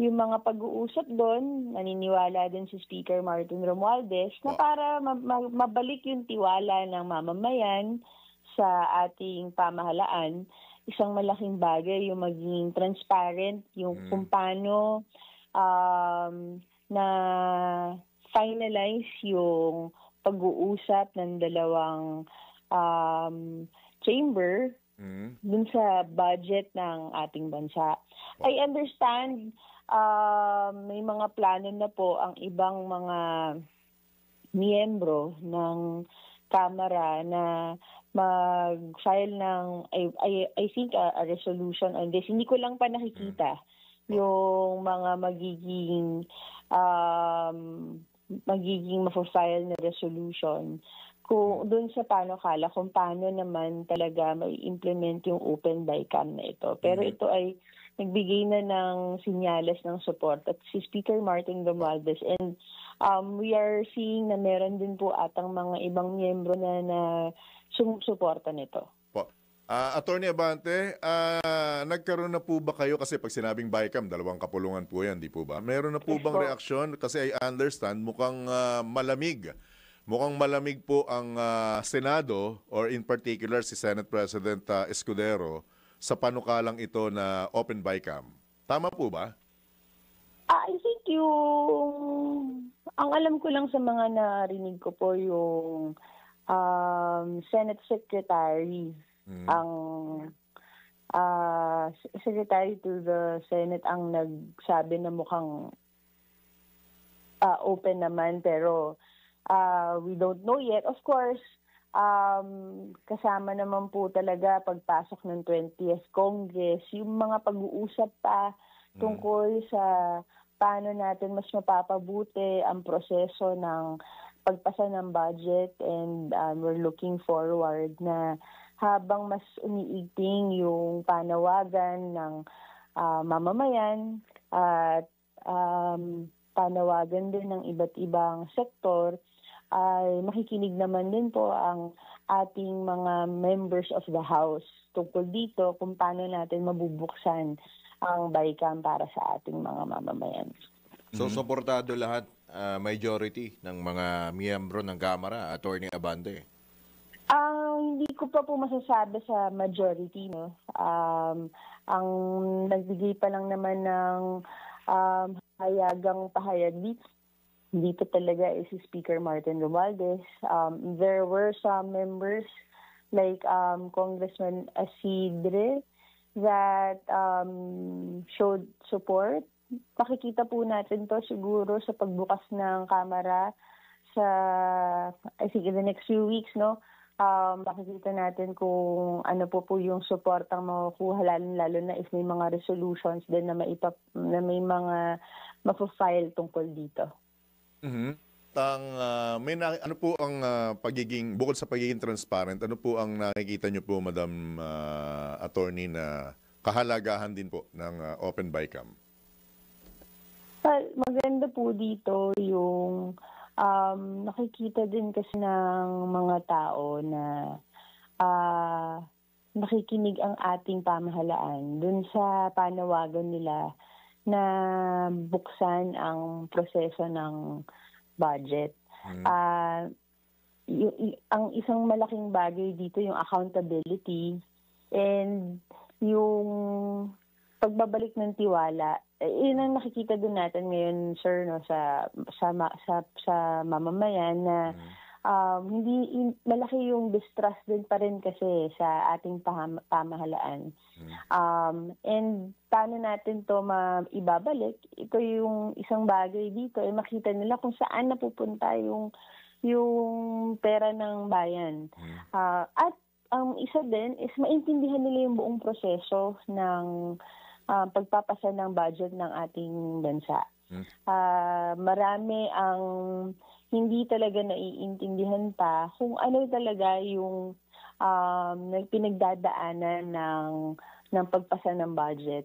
yung mga pag-uusap doon, naniniwala din si Speaker Martin Romualdez na para mabalik yung tiwala ng mamamayan sa ating pamahalaan, isang malaking bagay yung maging transparent, yung kung paano na finalize yung pag-uusap ng dalawang chamber dun sa budget ng ating bansa. I understand may mga plano na po ang ibang mga miyembro ng Kamara na mag-file ng I think a resolution on this. Hindi ko lang pa nakikita yung mga magiging mafile na resolution kung doon sa panukala kung paano naman talaga may implement yung open bycam na ito. Pero ito ay nagbigay na ng sinyales ng support at si Speaker Martin Romualdez, and we are seeing na meron din po atang mga ibang miyembro na sumusuporta nito. Attorney Abante, nagkaroon na po ba kayo, kasi pag sinabing bycam, dalawang kapulungan po yan, di po ba? Meron na po bang reaksyon? Kasi I understand, mukhang malamig. Mukhang malamig po ang Senado, or in particular si Senate President Escudero, sa panukalang ito na open bycam. Tama po ba? I think ang alam ko lang sa mga narinig ko po yung Senate Secretary, ang Secretary to the Senate ang nagsabi na mukhang open naman, pero we don't know yet. Of course, kasama naman po talaga pagpasok ng 20th Congress, yung mga pag-uusap pa tungkol sa paano natin mas mapapabuti ang proseso ng pagpasa ng budget, and we're looking forward na habang mas umiigting yung panawagan ng mamamayan at panawagan din ng iba't ibang sektor, ay makikinig naman din po ang ating mga members of the House tungkol dito kung paano natin mabubuksan ang bycam para sa ating mga mamamayan. So, suportado lahat majority ng mga miyembro ng Kamara, Attorney Abante? Hindi ko pa po masasabi sa majority, no. Ang nagbigay pa lang naman ng hayagang pahayag dito talaga is si Speaker Martin Romualdez. There were some members like Congressman Isidre that showed support. Makikita po natin to siguro sa pagbukas ng Kamara sa, I think in the next few weeks, no? Makikita natin kung ano po yung support ang makukuha, lalo na if may mga resolutions din na may mga mapafile tungkol dito. Ano po ang bukod sa pagiging transparent, ano po ang nakikita niyo po, Madam Attorney, na kahalagahan din po ng Open BICAM? Well, maganda po dito yung nakikita din kasi ng mga tao na nakikinig ang ating pamahalaan dun sa panawagan nila na buksan ang proseso ng budget. Ang isang malaking bagay dito yung accountability and yung pagbabalik ng tiwala. Yun ang nakikita din natin ngayon, sir, no, sa mamamayan na hindi malaki yung distrust din pa rin kasi sa ating pamahalaan. And paano natin to maibabalik? Ito yung isang bagay dito, makita nila kung saan napupunta yung pera ng bayan. At ang isa din is maintindihan nila yung buong proseso ng pagpapasa ng budget ng ating bansa. Marami ang hindi talaga naiintindihan pa kung ano talaga yung pinagdadaanan ng pagpasa ng budget.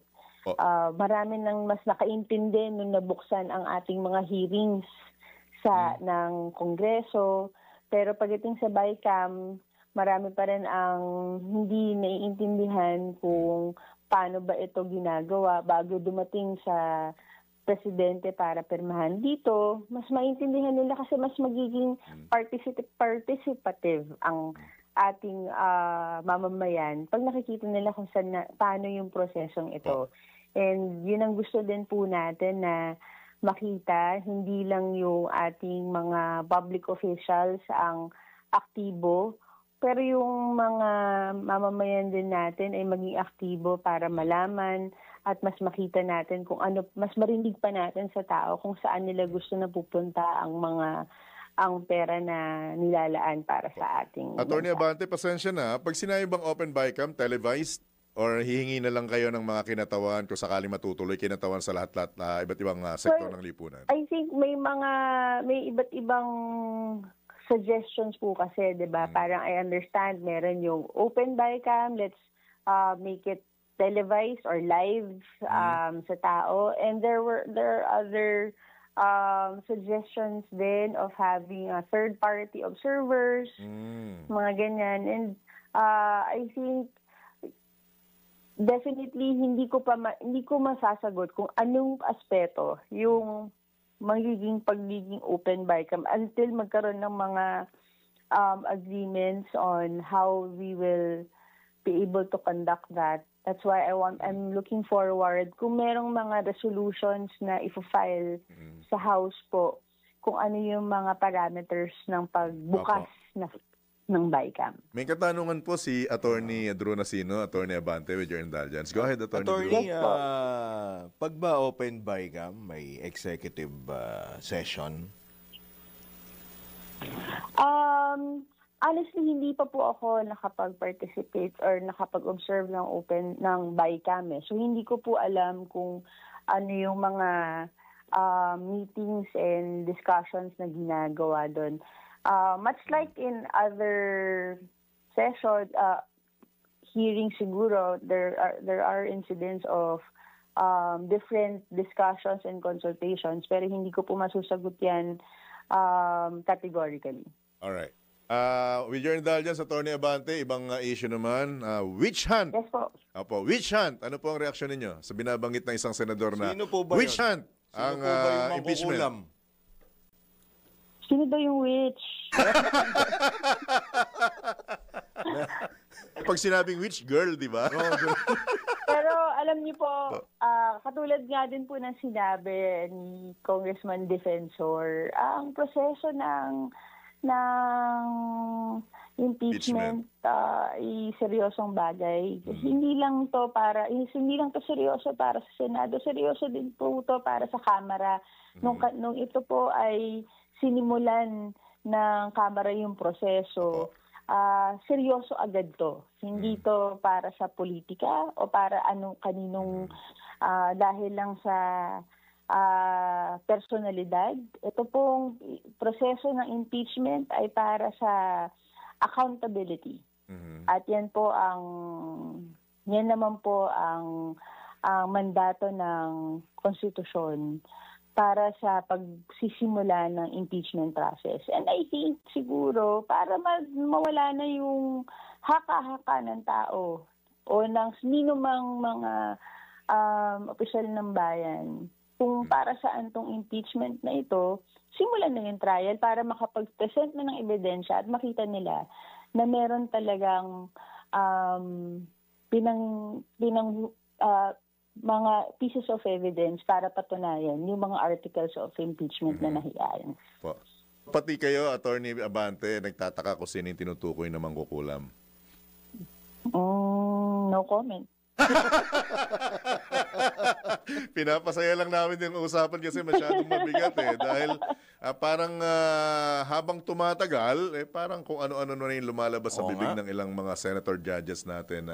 Marami nang mas nakaintindi nung nabuksan ang ating mga hearings ng Kongreso. Pero pagdating sa BICAM, marami pa rin ang hindi naiintindihan kung paano ba ito ginagawa bago dumating sa presidente para pirmahan. Dito, mas maintindihan nila kasi mas magiging participative ang ating mamamayan pag nakikita nila kung paano yung prosesong ito. And yun ang gusto din po natin na makita, hindi lang yung ating mga public officials ang aktibo, pero yung mga mamamayan din natin ay maging aktibo para malaman at mas makita natin kung ano, mas marinig pa natin sa tao kung saan nila gusto na pupunta ang pera na nilalaan para sa ating Attorney bansa. Abante, pasensya na. Pag sinabi bang Open BICAM, televised, or hihingi na lang kayo ng mga kinatawan kung sakaling matutuloy kinatawan sa lahat-lahat na iba't ibang sektor ng lipunan? I think may iba't ibang suggestions po kasi, 'di ba? Parang I understand meron yung Open BICAM, let's make it televised or live sa tao, and there are other suggestions din of having third party observers, mga ganyan. And I think definitely hindi ko masasagot kung anong aspeto yung magiging pagiging Open BICAM until magkaroon ng mga agreements on how we will be able to conduct that. That's why I'm looking forward kung merong mga resolutions na i-file sa House po, kung ano yung mga parameters ng pagbukas ng BICAM. May katanungan po si Attorney Drew Nasino, Attorney Abante, with your indulgence. Go ahead, Attorney Drew. Pag ba Open BICAM, may executive session? Honestly, hindi pa po ako nakapag-participate or nakapag-observe ng BICAM. So hindi ko po alam kung ano yung mga meetings and discussions na ginagawa doon. Much like in other sessions, hearings siguro, there are incidents of different discussions and consultations, pero hindi ko po masusagot yan categorically. Alright. With your indulgence, Attorney Abante, ibang issue naman, witch hunt. Yes po. Opo, witch hunt. Ano po ang reaksyon ninyo sa binabanggit ng isang senador na Sino po ba witch yun? hunt ang Sino po ba yung impeachment? mangkukulam? Sino ba yung witch? Pag sinabing witch girl, di ba? Pero alam niyo po, katulad nga din po ng sinabi ni Congressman Defensor, ang proseso ng impeachment ay seryosong bagay. Hindi lang to seryoso para sa Senado, seryoso din po to para sa Kamara. Nung ito po ay sinimulan ng Kamara yung proseso, seryoso agad to. Hindi to para sa politika o para kaninong dahil lang sa personalidad. Ito pong proseso ng impeachment ay para sa accountability. At yan naman po ang mandato ng konstitusyon para sa pagsisimula ng impeachment process. And I think siguro para mawala na yung haka-haka ng tao o ng sinumang mga opisyal ng bayan kung para saan tong impeachment na ito, simulan na yung trial para makapag-present na ng ebidensya at makita nila na meron talagang mga pieces of evidence para patunayan yung mga articles of impeachment na nahiayan. Pati kayo, Attorney Abante, nagtataka kung sino yung tinutukoy na mangkukulam. No comment. Pinapasaya lang namin yung usapan kasi masyadong mabigat dahil parang habang tumatagal parang kung ano-ano na yung lumalabas sa bibig ng ilang mga senator judges natin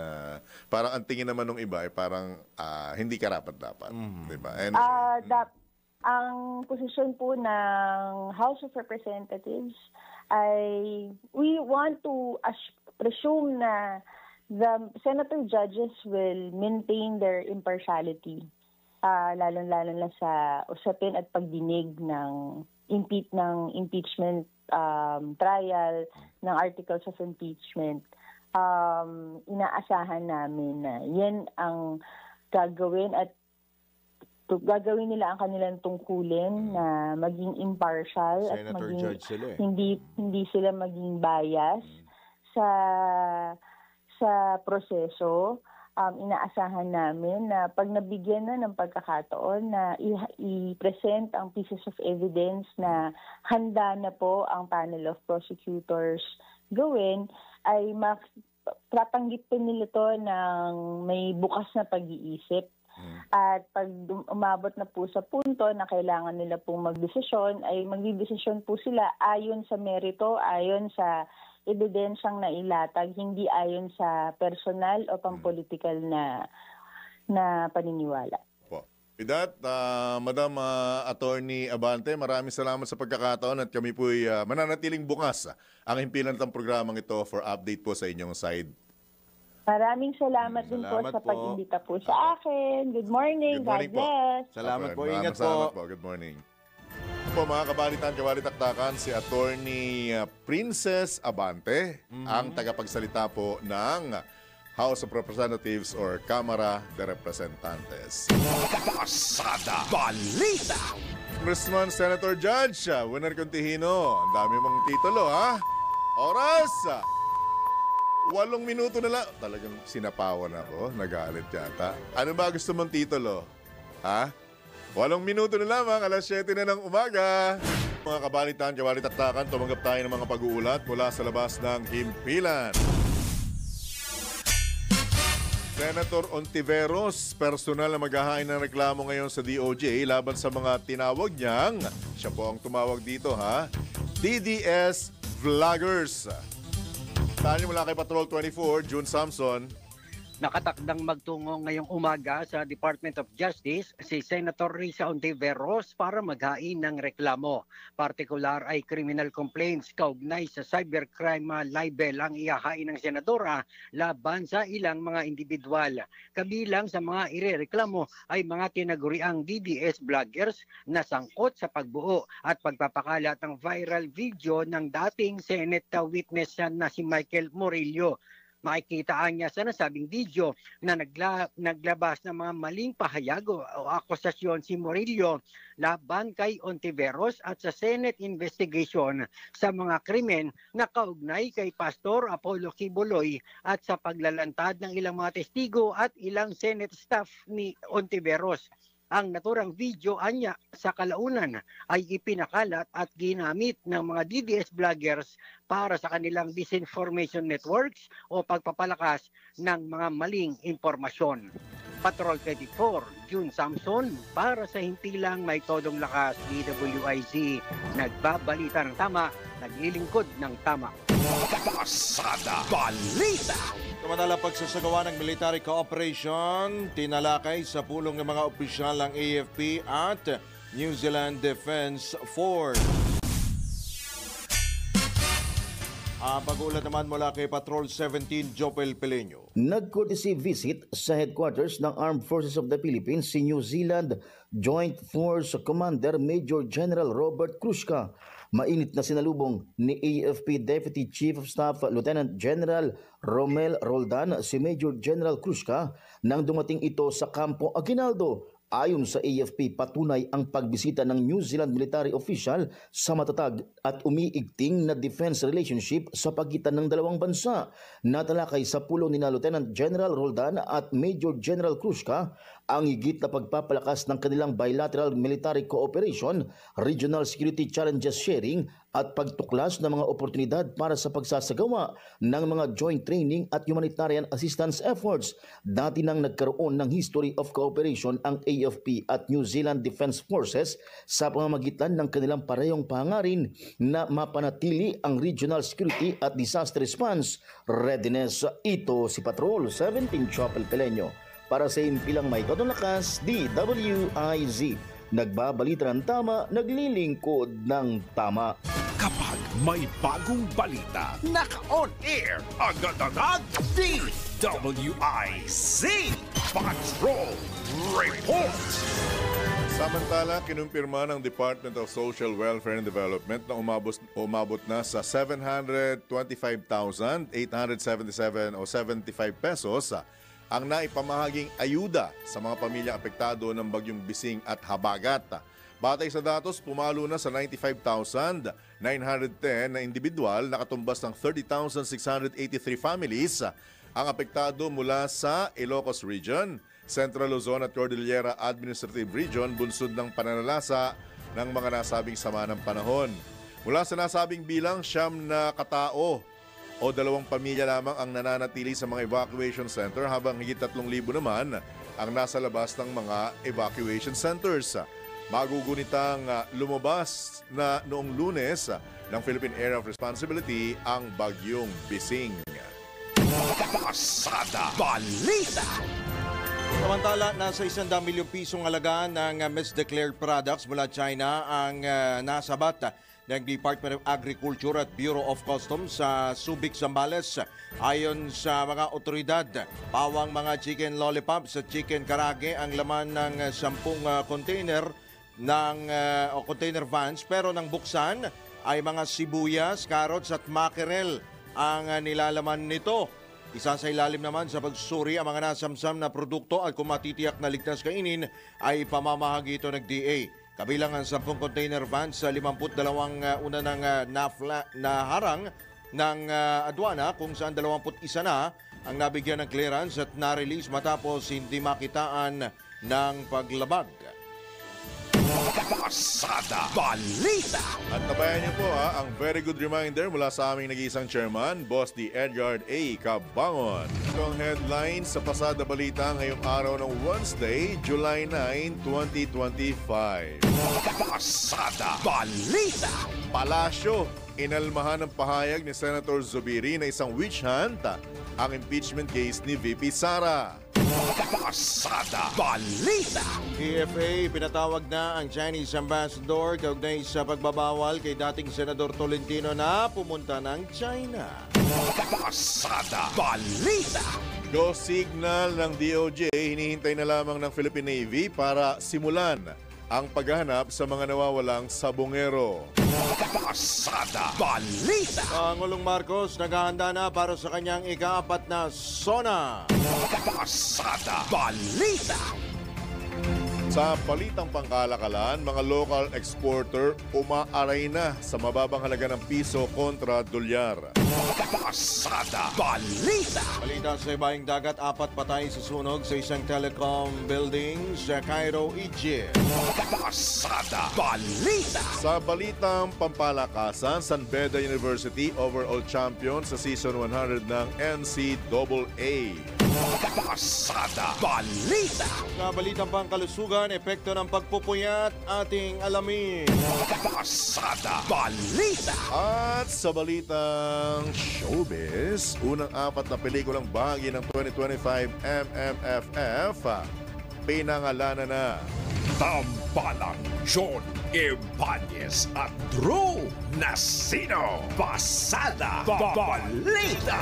parang ang tingin naman ng iba ay parang hindi karapat-dapat, diba? And ang posisyon po ng House of Representatives ay we want to presume na the senator judges will maintain their impartiality, lalo-lalo na sa usapin at pagdinig ng impeachment trial, ng articles of impeachment. Inaasahan namin na yan ang gagawin at gagawin nila ang kanilang tungkulin na maging impartial at maging hindi sila maging bias sa proseso. Inaasahan namin na pag nabigyan na ng pagkakataon na i-present ang pieces of evidence na handa na po ang panel of prosecutors gawin, ay tatanggipin nila to ng may bukas na pag-iisip. At pag umabot na po sa punto na kailangan nila pong magdesisyon, ay magdidesisyon po sila ayon sa merito, ayon sa ebidensyang nailatag, hindi ayon sa personal o pampolitikal na paniniwala. With that, Madam Attorney Abante, maraming salamat sa pagkakataon at kami po'y mananatiling bukas ang himpilan ng programang ito for update po sa inyong side. Maraming salamat din po sa pag-imbita po sa akin. Good morning. God bless. Salamat po. Ingat po. Good morning. Po mga kabalitan-kabalitaktakan, si Attorney Princess Abante, ang tagapagsalita po ng House of Representatives or Kamara de Representantes. Pasada Balita! Congressman Senator Judge Winner Contihino, ang dami mong titulo Oras! 8 minuto na lang. Talagang sinapawan ako, nagalit yata. Ano ba gusto mong titulo? 8 minuto na lamang, alas 7 na ng umaga. Mga kabalitan, kabalitaktakan, tumanggap tayo ng mga pag-uulat mula sa labas ng himpilan. Senator Ontiveros, personal na maghahain ng reklamo ngayon sa DOJ laban sa mga tinawag niyang, siya po ang tumawag dito DDS Vloggers. Tanya mula kay Patrol 24, June Samson. Nakatakdang magtungo ngayong umaga sa Department of Justice si Senator Risa Ontiveros para maghain ng reklamo. Partikular ay criminal complaints kaugnay sa cybercrime libel ang ihahain ng senadora laban sa ilang mga individual. Kabilang sa mga irereklamo ay mga tinaguriang DDS vloggers na sangkot sa pagbuo at pagpapakalat ng viral video ng dating Senate witness na si Michael Murillo. Makikitaan niya sa nasabing video na naglabas ng mga maling pahayag o akusasyon si Murillo laban kay Ontiveros at sa Senate investigation sa mga krimen na kaugnay kay Pastor Apollo Quiboloy at sa paglalantad ng ilang mga testigo at ilang Senate staff ni Ontiveros. Ang naturang video anya sa kalaunan ay ipinakalat at ginamit ng mga DDS vloggers para sa kanilang disinformation networks o pagpapalakas ng mga maling impormasyon. Patrol 24, June Samson, para sa Himpilang May Todong Lakas, DWIZ, nagbabalita ng tama, naglilingkod ng tama. Pasada Balita. Samantala, pagsasagawa ng military cooperation, tinalakay sa pulong ng mga opisyal ng AFP at New Zealand Defence Force. Pag-uulat naman mula kay Patrol 17, Jopel Peleño. Nag-courtesy visit sa headquarters ng Armed Forces of the Philippines si New Zealand Joint Force Commander Major General Robert Kruska. Mainit na sinalubong ni AFP Deputy Chief of Staff Lieutenant General Romel Roldan si Major General Kruska nang dumating ito sa Campo Aguinaldo. Ayon sa AFP, patunay ang pagbisita ng New Zealand military official sa matatag at umiigting na defense relationship sa pagitan ng dalawang bansa. Natalakay sa pulong ni Lieutenant General Roldan at Major General Kruska ang higit na pagpapalakas ng kanilang bilateral military cooperation, regional security challenges sharing at pagtuklas ng mga oportunidad para sa pagsasagawa ng mga joint training at humanitarian assistance efforts. Dati nang nagkaroon ng history of cooperation ang AFP at New Zealand Defence Forces sa pamamagitan ng kanilang parehong pangarin na mapanatili ang regional security at disaster response readiness. Ito si Patrol 17 Chopel Peleño para sa Himpilang May Todong Lakas, DWIZ. Nagbabalita ng tama, naglilingkod ng tama. Kapag may bagong balita, naka-on air, agad-agad, DWIZ Patrol Report. Samantala, kinumpirma ng Department of Social Welfare and Development na umabot na sa 725,877 o 75 pesos ang naipamahaging ayuda sa mga pamilyang apektado ng bagyong Bising at Habagat. Batay sa datos, pumalo na sa 95,910 na individual, nakatumbas ng 30,683 families ang apektado mula sa Ilocos Region, Central Luzon at Cordillera Administrative Region, bunsod ng pananalasa ng mga nasabing sama ng panahon. Mula sa nasabing bilang, 9 na katao o 2 pamilya lamang ang nananatili sa mga evacuation center habang higit 3,000 naman ang nasa labas ng mga evacuation centers. Magugunitang lumabas na noong Lunes ng Philippine Area of Responsibility ang bagyong Bising. Pasada Balita. Samantala, nasa 100 milyong pisong halaga ng misdeclared products mula China ang nasabat ng Department of Agriculture at Bureau of Customs sa Subic, Zambales. Ayon sa mga otoridad, pawang mga chicken lollipops at chicken karage ang laman ng 10 container container vans, pero nang buksan ay mga sibuyas, carrots at mackerel ang nilalaman nito. Isa sa ilalim naman sa pagsusuri ang mga nasamsam na produkto at kung matitiyak na ligtas kainin ay pamamahagi ito ng DA. Kabilang ang 10 container vans sa 52 una ng naharang ng adwana kung saan 21 na ang nabigyan ng clearance at na-release matapos hindi makitaan ng paglabag. Pasada Balita. At tabayan niyo po ang very good reminder mula sa aming nag-iisang chairman, Boss D. Edgard A. Cabangon. Ito ang headlines sa Pasada Balita ngayong araw ng Wednesday, July 9, 2025. Pasada Balita. Palasyo, inalmahan ng pahayag ni Senator Zubiri na isang witch hunt ang impeachment case ni VP Sara. Pasada Balita. TFA, pinatawag na ang Chinese Ambassador kaugnay sa pagbabawal kay dating Senador Tolentino na pumunta ng China. Pasada Balita. Go signal ng DOJ, hinihintay na lamang ng Philippine Navy para simulan ang paghahanap sa mga nawawalang sabongero. Pasada Balita. Pangulong Marcos naghahanda na para sa kanyang ika-4 na SONA. Pasada Balita. Sa balitang pangkalakalan, mga local exporter umaaray na sa mababang halaga ng piso kontra dolyar. Pasada Balita. Balita sa ibaing dagat, 4 patay sa sunog sa isang telecom building sa Cairo, Egypt. Pasada Balita. Sa balitang pampalakasan, San Beda University overall champion sa season 100 ng NCAA. Pasada Balita. Sa balitang pangkalusugan, epekto ng pagpupuyat, ating alamin. Pasada Balita. At sa balitang showbiz, unang 4 na pelikulang bahagi ng 2025 MMFF, pinangalanan na. Tambalang John Ibanez at Drew Nasino. Pasada Balita.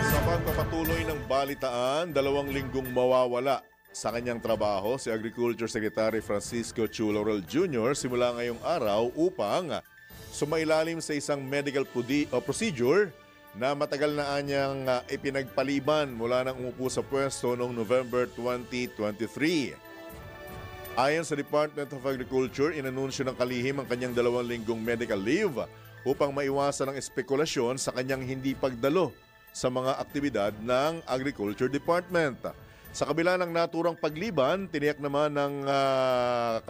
Sa pagpapatuloy ng balitaan, 2 linggong mawawala sa kanyang trabaho si Agriculture Secretary Francisco Chu Laurel Jr. simula ngayong araw upang sumailalim sa isang medical procedure na matagal na anyang ipinagpaliban mula nang umupo sa pwesto noong November 2023. Ayon sa Department of Agriculture, inanunsyo ng kalihim ang kanyang 2 linggong medical leave upang maiwasan ang espekulasyon sa kanyang hindi pagdalo sa mga aktibidad ng Agriculture Department. Sa kabila ng naturang pagliban, tiniyak naman ng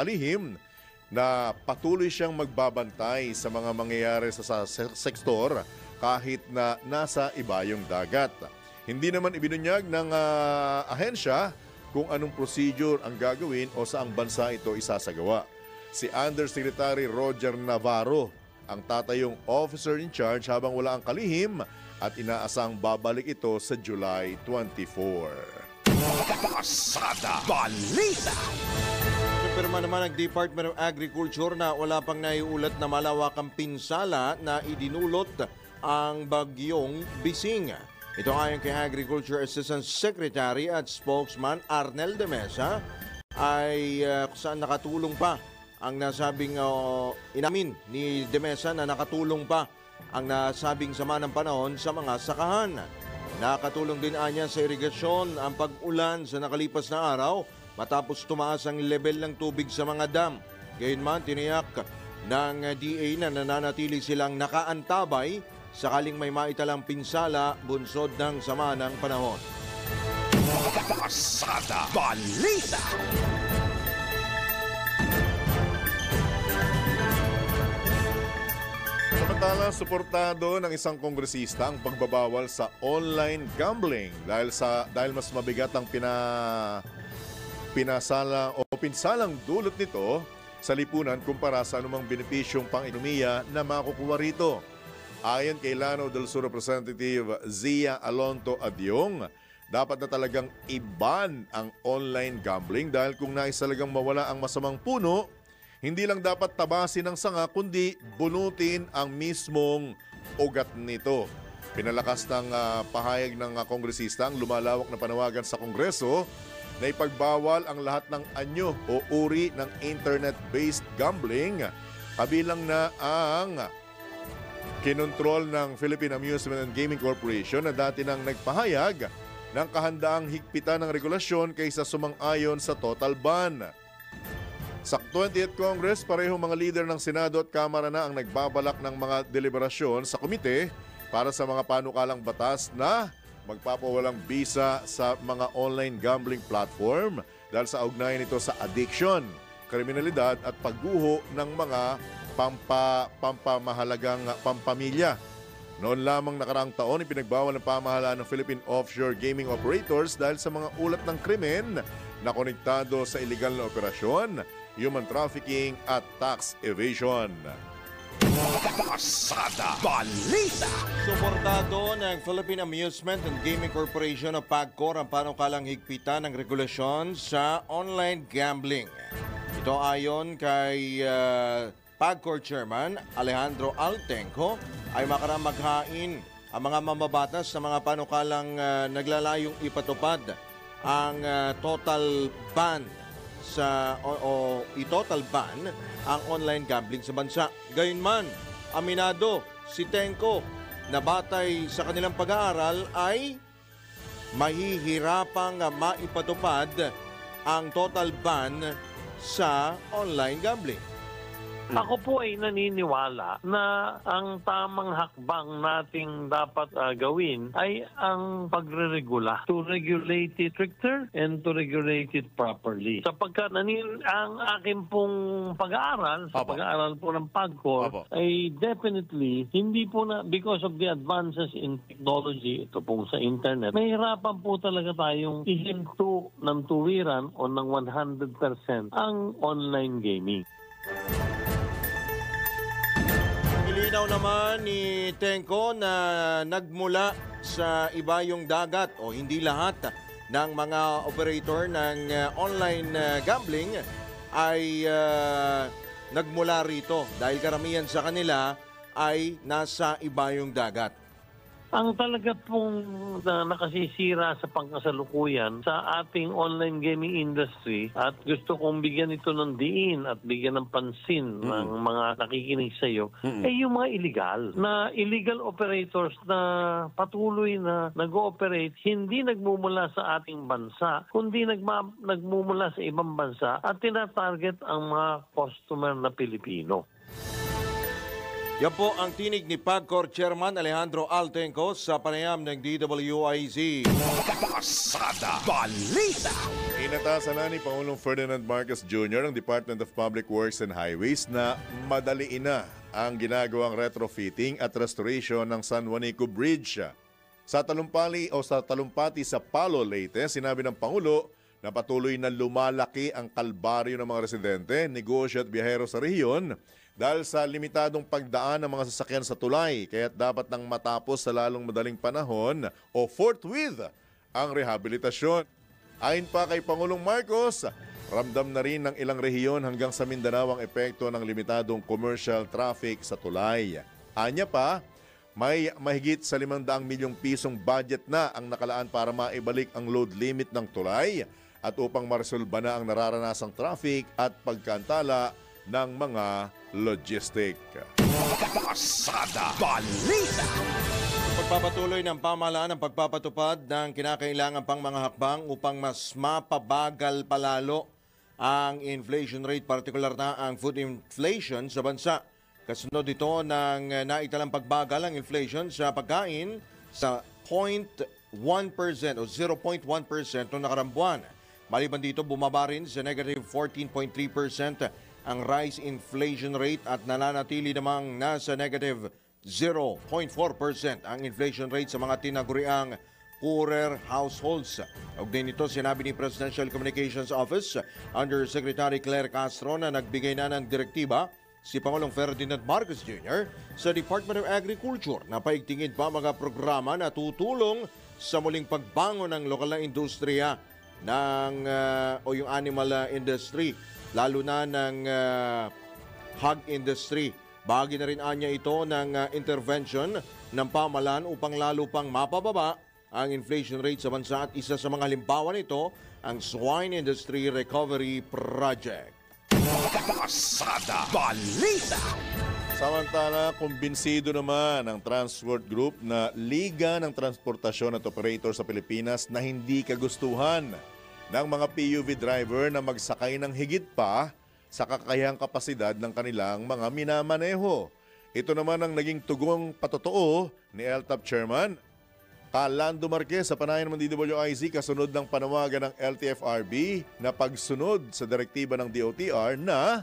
kalihim na patuloy siyang magbabantay sa mga mangyayari sa sektor kahit na nasa ibayong dagat. Hindi naman ibinunyag ng ahensya kung anong procedure ang gagawin o saang bansa ito isasagawa. Si Undersecretary Roger Navarro ang tatayong officer in charge habang wala ang kalihim at inaasang babalik ito sa July 24. Pasada Balita. Kumpirma naman ng Department of Agriculture na wala pang naiulat na malawakang pinsala na idinulot ang bagyong Bising. Ito ayon kay Agriculture Assistant Secretary at Spokesman Arnel de Mesa ay saan nakatulong pa ang nasabing inamin ni de Mesa na nakatulong pa ang nasabing sama ng panahon sa mga sakahan. Nakatulong din anya sa irigasyon ang pag-ulan sa nakalipas na araw matapos tumaas ang level ng tubig sa mga dam. Gayunman, tiniyak ng DA na nananatili silang nakaantabay sakaling may maitalang pinsala bunsod ng sama ng panahon. Pasada Balita. Samantala, suportado ng isang kongresista ang pagbabawal sa online gambling dahil mas mabigat ang pinsalang dulot nito sa lipunan kumpara sa anumang benepisyong pang-ekonomiya na makukuha rito. Ayon kay Lanao del Sur Representative Zia Alonto Adyong, dapat na talagang iban ang online gambling dahil kung nais talagang mawala ang masamang puno, hindi lang dapat tabasin ng sanga kundi bunutin ang mismong ugat nito. Pinalakas ng pahayag ng kongresista ang lumalawak na panawagan sa Kongreso na ipagbawal ang lahat ng anyo o uri ng internet-based gambling, kabilang na ang kinontrol ng Philippine Amusement and Gaming Corporation na dati nang nagpahayag ng kahandaang higpitan ng regulasyon kaysa sumang-ayon sa total ban. Sa 20th Congress, parehong mga leader ng Senado at Kamara na ang nagbabalak ng mga deliberasyon sa komite para sa mga panukalang batas na magpapawalang bisa sa mga online gambling platform dahil sa ugnayan nito sa addiction, kriminalidad at pagguho ng mga pampamahalagang pampamilya. Noon lamang nakaraang taon, ipinagbawal ng pamahalaan ng Philippine Offshore Gaming Operators dahil sa mga ulat ng krimen na konektado sa iligal na operasyon, human trafficking at tax evasion. Pasada Balita. Suportado ng Philippine Amusement and Gaming Corporation o PAGCOR ang panukalang higpitan ng regulasyon sa online gambling. Ito ayon kay PAGCOR Chairman Alejandro Altenco ay makarang maghain ang mga mamabatas na mga panukalang naglalayong ipatupad ang total ban o i-total ban ang online gambling sa bansa. Gayunman, aminado si Tenko na batay sa kanilang pag-aaral ay mahihirapang maipatupad ang total ban sa online gambling. Ako po ay naniniwala na ang tamang hakbang nating dapat gawin ay ang pagre-regula. To regulate it stricter and to regulate it properly. Sapagkat ang akin pong pag-aaral, sa pag-aaral po ng PAGCOR, ay definitely hindi po na, because of the advances in technology, ito pong sa internet, mahirapan po talaga tayong ihinto ng tuwiran o ng 100% ang online gaming. Ilinaw naman ni Tenko na nagmula sa iba yung dagat o hindi lahat ng mga operator ng online gambling ay nagmula rito dahil karamihan sa kanila ay nasa iba yung dagat. Ang talaga pong nakasisira sa pangkasalukuyan sa ating online gaming industry at gusto kong bigyan ito ng diin at bigyan ng pansin ng mga nakikinig sa iyo ay yung mga illegal operators na patuloy na nag-ooperate hindi nagmumula sa ating bansa kundi nagmumula sa ibang bansa at tinatarget ang mga customer na Pilipino. Yan po ang tinig ni PAGCOR Chairman Alejandro Altenco sa panayam ng DWIZ. Pasada Balita! Inatasan na ni Pangulong Ferdinand Marcos Jr. ng Department of Public Works and Highways na madaliin na ang ginagawang retrofitting at restoration ng San Juanico Bridge. Sa talumpati sa Palo, Leyte, sinabi ng Pangulo na patuloy na lumalaki ang kalbaryo ng mga residente, negosyo at biyahero sa rehiyon dahil sa limitadong pagdaan ng mga sasakyan sa tulay, kaya't dapat nang matapos sa lalong madaling panahon o forthwith ang rehabilitasyon. Ayon pa kay Pangulong Marcos, ramdam na rin ng ilang rehiyon hanggang sa Mindanao ang epekto ng limitadong commercial traffic sa tulay. Anya pa, may mahigit sa 500 milyong pisong budget na ang nakalaan para maibalik ang load limit ng tulay at upang maresolba na ang nararanasang traffic at pagkantala ng mga logistic. Pasada Balita! Pagpapatuloy ng pamahalaan ang pagpapatupad ng kinakailangan pang mga hakbang upang mas mapabagal palalo ang inflation rate, partikular na ang food inflation sa bansa. Kasunod ito ng naitalang pagbagal ang inflation sa pagkain sa 0.1% o 0.1% noong nakarang buwan. Maliban dito, bumaba rin sa negative 14.3% ang rise inflation rate at nananatili namang nasa negative 0.4% ang inflation rate sa mga tinaguriang poorer households. Kaugnay nito, sinabi ni Presidential Communications Office Under Secretary Claire Castro na nagbigay na ng direktiba si Pangulong Ferdinand Marcos Jr. sa Department of Agriculture na paigtingin pa mga programa na tutulong sa muling pagbangon ng lokal na industriya o yung animal industry, lalo na ng hog industry. Bahagi na rin anya ito ng intervention ng pamahalaan upang lalo pang mapababa ang inflation rate sa bansa at isa sa mga halimbawa nito ang Swine Industry Recovery Project. Pasada Balita! Samantala, kumbinsido naman ang Transworld Group na liga ng transportasyon at operator sa Pilipinas na hindi kagustuhan ng mga PUV driver na magsakay ng higit pa sa kakayahang kapasidad ng kanilang mga minamaneho. Ito naman ang naging tugong patotoo ni LTAP Chairman Lando Marquez sa panayan ng DWIZ kasunod ng panawagan ng LTFRB na pagsunod sa direktiba ng DOTR na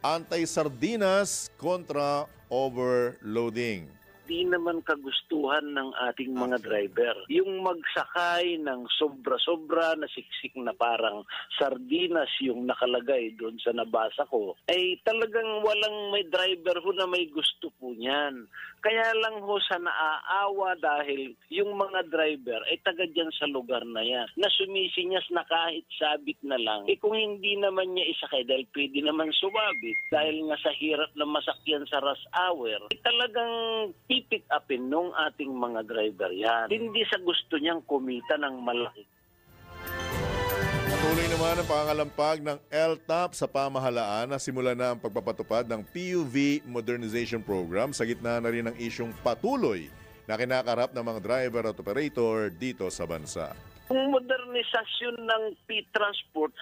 anti-sardinas kontra overloading. Di naman kagustuhan ng ating mga driver. Yung magsakay ng sobra-sobra na siksik na parang sardinas yung nakalagay doon sa nabasa ko, ay talagang walang may driver ho na may gusto po niyan. Kaya lang ho sa naaawa dahil yung mga driver ay taga dyan sa lugar na yan, na sumisinyas na kahit sabit na lang. Kung hindi naman niya isakay dahil pwede naman sumabit dahil nga sa hirap na masakyan sa rush hour, talagang pipick upin nung ating mga driver yan. Hindi sa gusto niyang kumita ng malaki. Patuloy naman ang pangangalampag ng LTAP sa pamahalaan na simula na ang pagpapatupad ng PUV Modernization Program sa gitna na rin ng isyong patuloy na kinakarap ng mga driver at operator dito sa bansa. Ang modernisasyon ng P-Transport,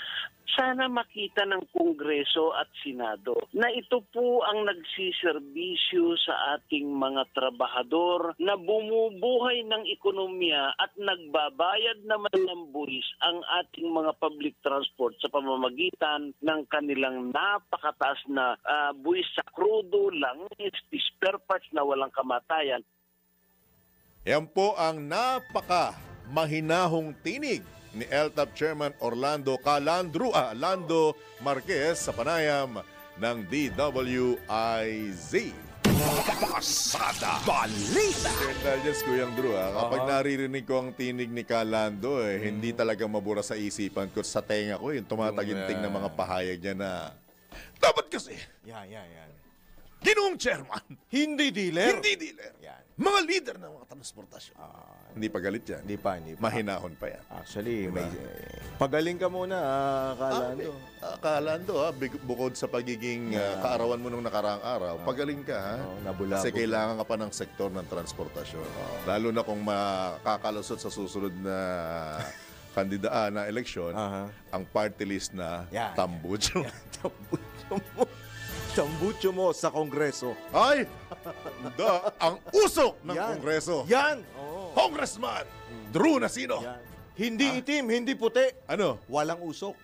sana makita ng Kongreso at Senado na ito po ang nagsiservisyo sa ating mga trabahador na bumubuhay ng ekonomiya at nagbabayad naman ng buwis ang ating mga public transport sa pamamagitan ng kanilang napakataas na buwis sa krudo, langis, spare parts na walang kamatayan. Yan po ang mahinahong tinig ni LTAP Chairman Lando Marquez sa panayam ng DWIZ. Pasada Balita! Intelligence, Kuyang Drew, kapag naririnig ko ang tinig ni Lando, hindi talaga mabura sa isipan ko, sa tenga ko, yung tumataginting ng mga pahayag niya na dapat kasi Yan. Ginoong Chairman, Hindi dealer. hindi dealer, Yan. mga leader ng mga transportasyon. Hindi pa galit yan. Hindi pa. Mahinahon pa yan. Actually, pagaling ka muna, Kalando. Kalando, bukod sa pagiging kaarawan mo nung nakaraang araw, pagaling ka, ha? Nabulabog. Kasi kailangan ka pa ng sektor ng transportasyon. Lalo na kung makakalusot sa susunod na kandidaan na eleksyon, ang party list na tambucho. Tambucho mo sa Kongreso. Ay! Ang usok ng Kongreso. Yan! Congressman Drew Nasino. Yan. Hindi itim, hindi puti. Ano? Walang usok.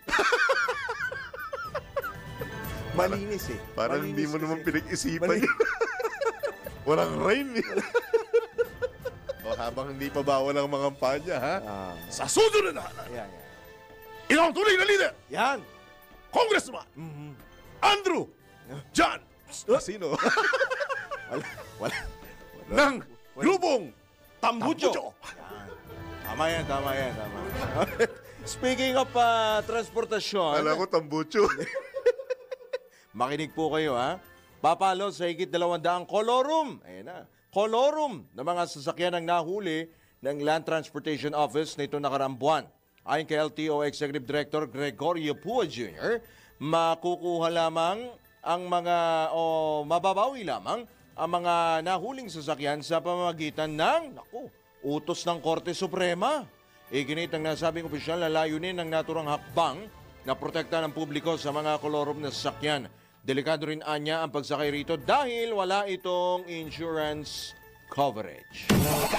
Malinis eh. Parang hindi mo naman pinag-isipan. Walang rhyme eh. Habang hindi pa bawal ang mga kampanya, ha? Sa susunod na Yan. Ikaw ang tunay na leader. Yan! Congressman Andrew John Nasino. Wala. Ng grupong Tambucho. Tama yan. Speaking of transportasyon, Alam ko Tambucho. makinig po kayo, ha? Papalo sa higit 200 kolorum. Ayan na. Kolorum na mga sasakyan ang nahuli ng Land Transportation Office nito nakaraang buwan. Ayon kay LTO Executive Director Gregorio Pua Jr., makukuha lamang ang mababawi lamang ang mga nahuling sasakyan sa pamamagitan ng utos ng Korte Suprema. Iginit ang nasabing opisyal na layunin ng naturang hakbang na protekta ng publiko sa mga kolorum na sasakyan. Delikado rin anya ang pagsakay rito dahil wala itong insurance coverage.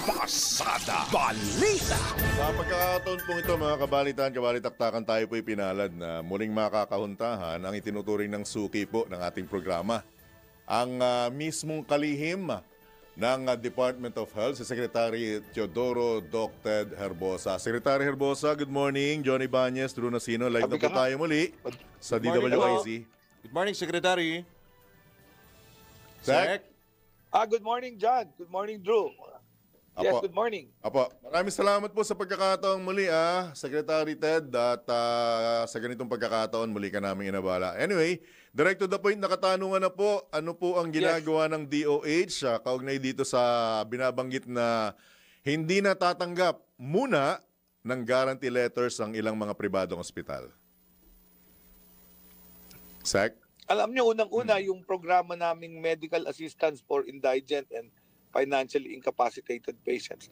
Pasada Balita! Sa pagkakataon pong ito, mga kabalitaktakan, tayo po'y pinalad na muling makakahuntahan ang itinuturing ng suki po ng ating programa. Ang mismong kalihim ng Department of Health, si Secretary Teodoro Docted Herbosa. Secretary Herbosa, good morning. Johnny Bañez, Drew Nasino. Live na po tayo muli sa DWIZ. Good morning, Secretary. Sec? Good morning, John. Good morning, Drew. Yes, good morning. Apo, maraming salamat po sa pagkakataong muli, Secretary Ted, at sa ganitong pagkakataon muli ka namin inabala. Anyway, direct to the point, nakatanungan na po, ano po ang ginagawa ng DOH kaugnay dito sa binabanggit na hindi natatanggap muna ng guarantee letters ang ilang mga pribadong ospital? Sec? Alam niyo, unang-una, yung programa naming Medical Assistance for Indigent and Financially Incapacitated Patients.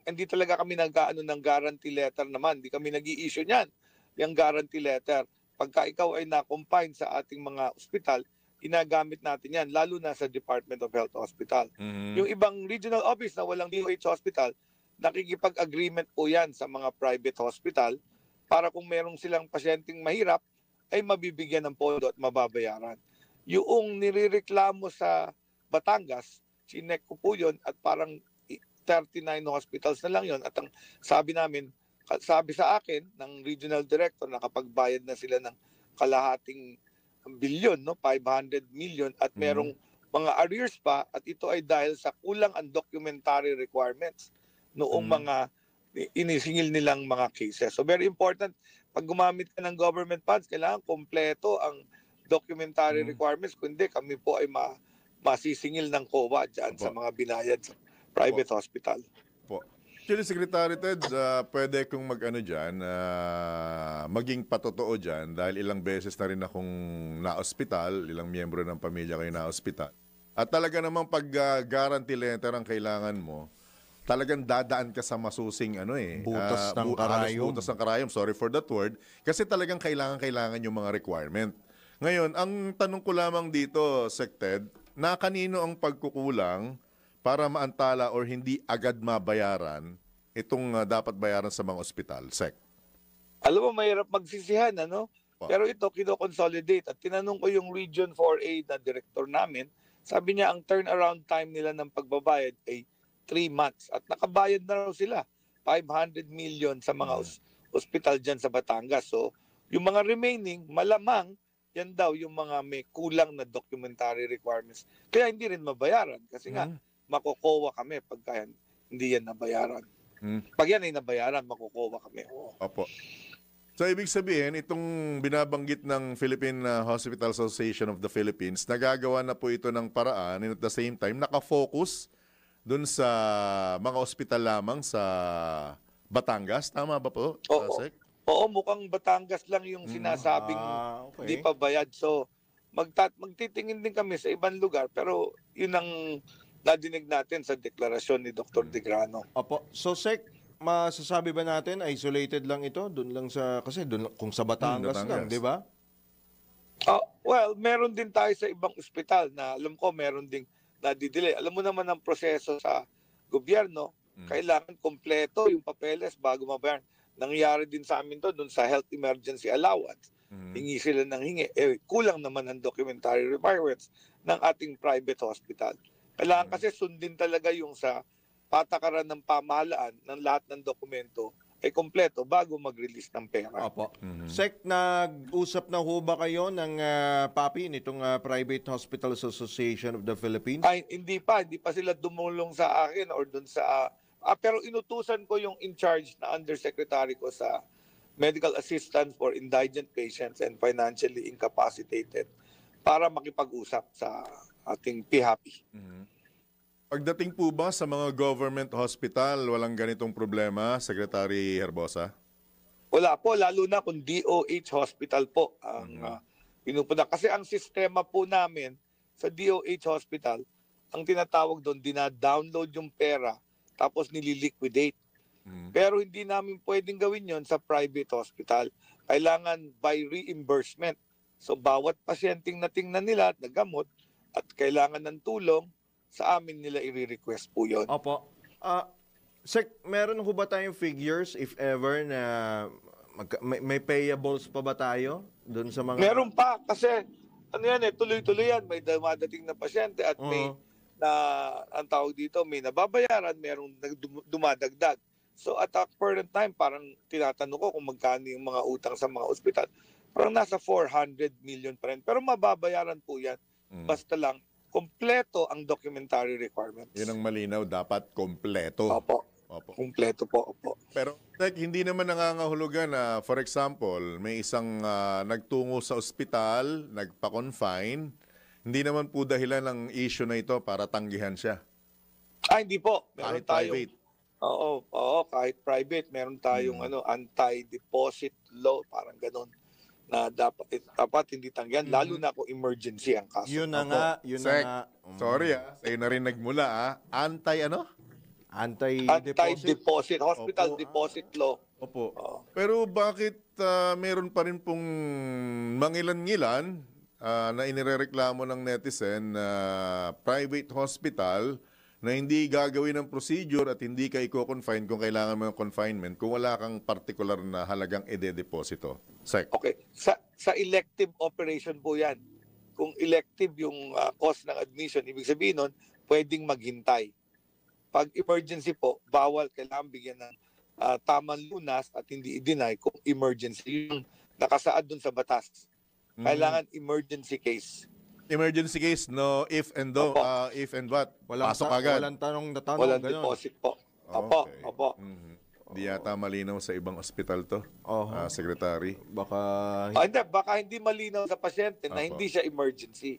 Hindi talaga kami nag-aano ng guarantee letter naman. Hindi kami nag-i-issue niyan, yung guarantee letter. Pagka ikaw ay na-confine sa ating mga ospital, ginagamit natin yan, lalo na sa Department of Health Hospital. Yung ibang regional office na walang DOH hospital, nakikipag-agreement po yan sa mga private hospital para kung merong silang pasyenteng mahirap, ay mabibigyan ng pondo at mababayaran. Yung nirereklamo sa Batangas, sinek ko po yun at parang 39 hospitals na lang yun. At ang sabi sa akin ng regional director, nakapagbayad na sila ng kalahating bilyon, 500 million at merong mga arrears pa at ito ay dahil sa kulang ang documentary requirements noong mga inisingil nilang mga cases. So very important, pag gumamit ka ng government funds, kailangan kompleto ang documentary requirements. Kundi kami po ay masisingil ng COA dyan sa mga binayad sa private hospital. Actually, Secretary Ted, pwede kong mag-ano dyan, maging patotoo dyan dahil ilang beses na rin akong na-hospital, ilang miyembro ng pamilya kayo na-hospital. At talaga namang pag guarantee letter ang kailangan mo, talagang dadaan ka sa masusing butas ng karayom. Butas ng karayom, sorry for that word. Kasi talagang kailangan yung mga requirement. Ngayon, ang tanong ko lamang dito, Sec Ted, na kanino ang pagkukulang para maantala or hindi agad mabayaran itong dapat bayaran sa mga ospital, Sec? Alam mo, mahirap magsisihan, ano? Pero ito, kino-consolidate. At tinanong ko yung Region 4A na director namin, sabi niya, ang turnaround time nila ng pagbabayad ay 3 months. At nakabayad na raw sila, 500 million sa mga ospital dyan sa Batangas. So, yung mga remaining, malamang, yan daw yung mga may kulang na documentary requirements. Kaya hindi rin mabayaran. Kasi nga, makukuha kami pagka hindi yan nabayaran. Pag yan ay nabayaran, makukuha kami. Opo. So, ibig sabihin, itong binabanggit ng Philippine Hospital Association of the Philippines, nagagawa na po ito ng paraan and at the same time, nakafocus dun sa mga ospital lamang sa Batangas. Tama ba po, Sec? Oo, mukhang Batangas lang yung sinasabing di pa bayad. So, magtitingin din kami sa ibang lugar, pero yun ang nadinig natin sa deklarasyon ni Dr. Degrano. Opo. So, Sec, masasabi ba natin isolated lang ito? Doon lang sa, kasi doon kung sa Batangas lang, di ba? Well, meron din tayo sa ibang ospital na alam ko meron ding nadidelay. Alam mo naman ang proseso sa gobyerno, kailangan kompleto yung papeles bago mabayaran. Nangyari din sa amin to doon sa health emergency allowance. Hingi sila ng hingi. Kulang naman ang documentary requirements ng ating private hospital. Kailangan kasi sundin talaga yung sa patakaran ng pamahalaan ng lahat ng dokumento ay kompleto bago mag-release ng pera. Opo. Sec, nag-usap na ho ba kayo ng PAPI, nitong Private Hospitals Association of the Philippines? Ay, hindi pa sila dumulong sa akin or dun sa pero inutusan ko yung in charge na undersecretary ko sa Medical Assistance for Indigent Patients and Financially Incapacitated para makipag-usap sa ating PHAPI. Pagdating po ba sa mga government hospital, walang ganitong problema, Secretary Herbosa? Wala po, lalo na kung DOH hospital po ang pinupunta. Kasi ang sistema po namin sa DOH hospital, ang tinatawag doon, dina-download yung pera tapos nililiquidate. Pero hindi namin pwedeng gawin yon sa private hospital. Kailangan by reimbursement. So bawat pasyenteng natingnan nila at nagamot at kailangan ng tulong, sa amin nila i-request po yun. Opo. Sec, meron ho ba tayong figures, if ever, na may payables pa ba tayo doon sa mga... Meron pa, kasi tuloy-tuloy yan. May dumadating na pasyente at may ang tawag dito, may nababayaran, merong dumadagdag. So at that point in time, parang tinatanong ko kung magkano yung mga utang sa mga ospital. Parang nasa 400 million pa rin. Pero mababayaran po yan. Basta lang, kompleto ang documentary requirements. Yun ang malinaw, dapat kompleto. Opo. Kompleto po, opo. Pero hindi naman nangangahulugan na, for example, may isang nagtungo sa ospital, nagpa-confine, hindi naman po dahilan ng issue na ito para tanggihan siya. Hindi po. Meron kahit private. Oo, kahit private. Meron tayong anti-deposit law, parang ganun, na dapat hindi tanggihan, lalo na kung emergency ang kaso. Yun na nga. Sorry sa'yo na rin nagmula Anti-deposit, hospital deposit law. Opo. Pero bakit meron pa rin pong mangilan-ngilan na inirereklamo ng netizen na private hospital na hindi gagawin ng procedure at hindi ka i-confine kung kailangan mo ng confinement kung wala kang particular na halagang ede-deposito? Sec. Okay. Sa elective operation po yan. Kung elective yung cost ng admission, ibig sabihin nun, pwedeng maghintay. Pag emergency po, bawal, kailangan bigyan ng tamang lunas at hindi i-deny kung emergency. Yung nakasaad dun sa batas. Kailangan emergency case. Emergency case, no if and if and what. Pasok agad. Walang tanong na tanong. Walang deposit po. Opo. Di yata malinaw sa ibang ospital to, Secretary. Baka hindi malinaw sa pasyente na hindi siya emergency.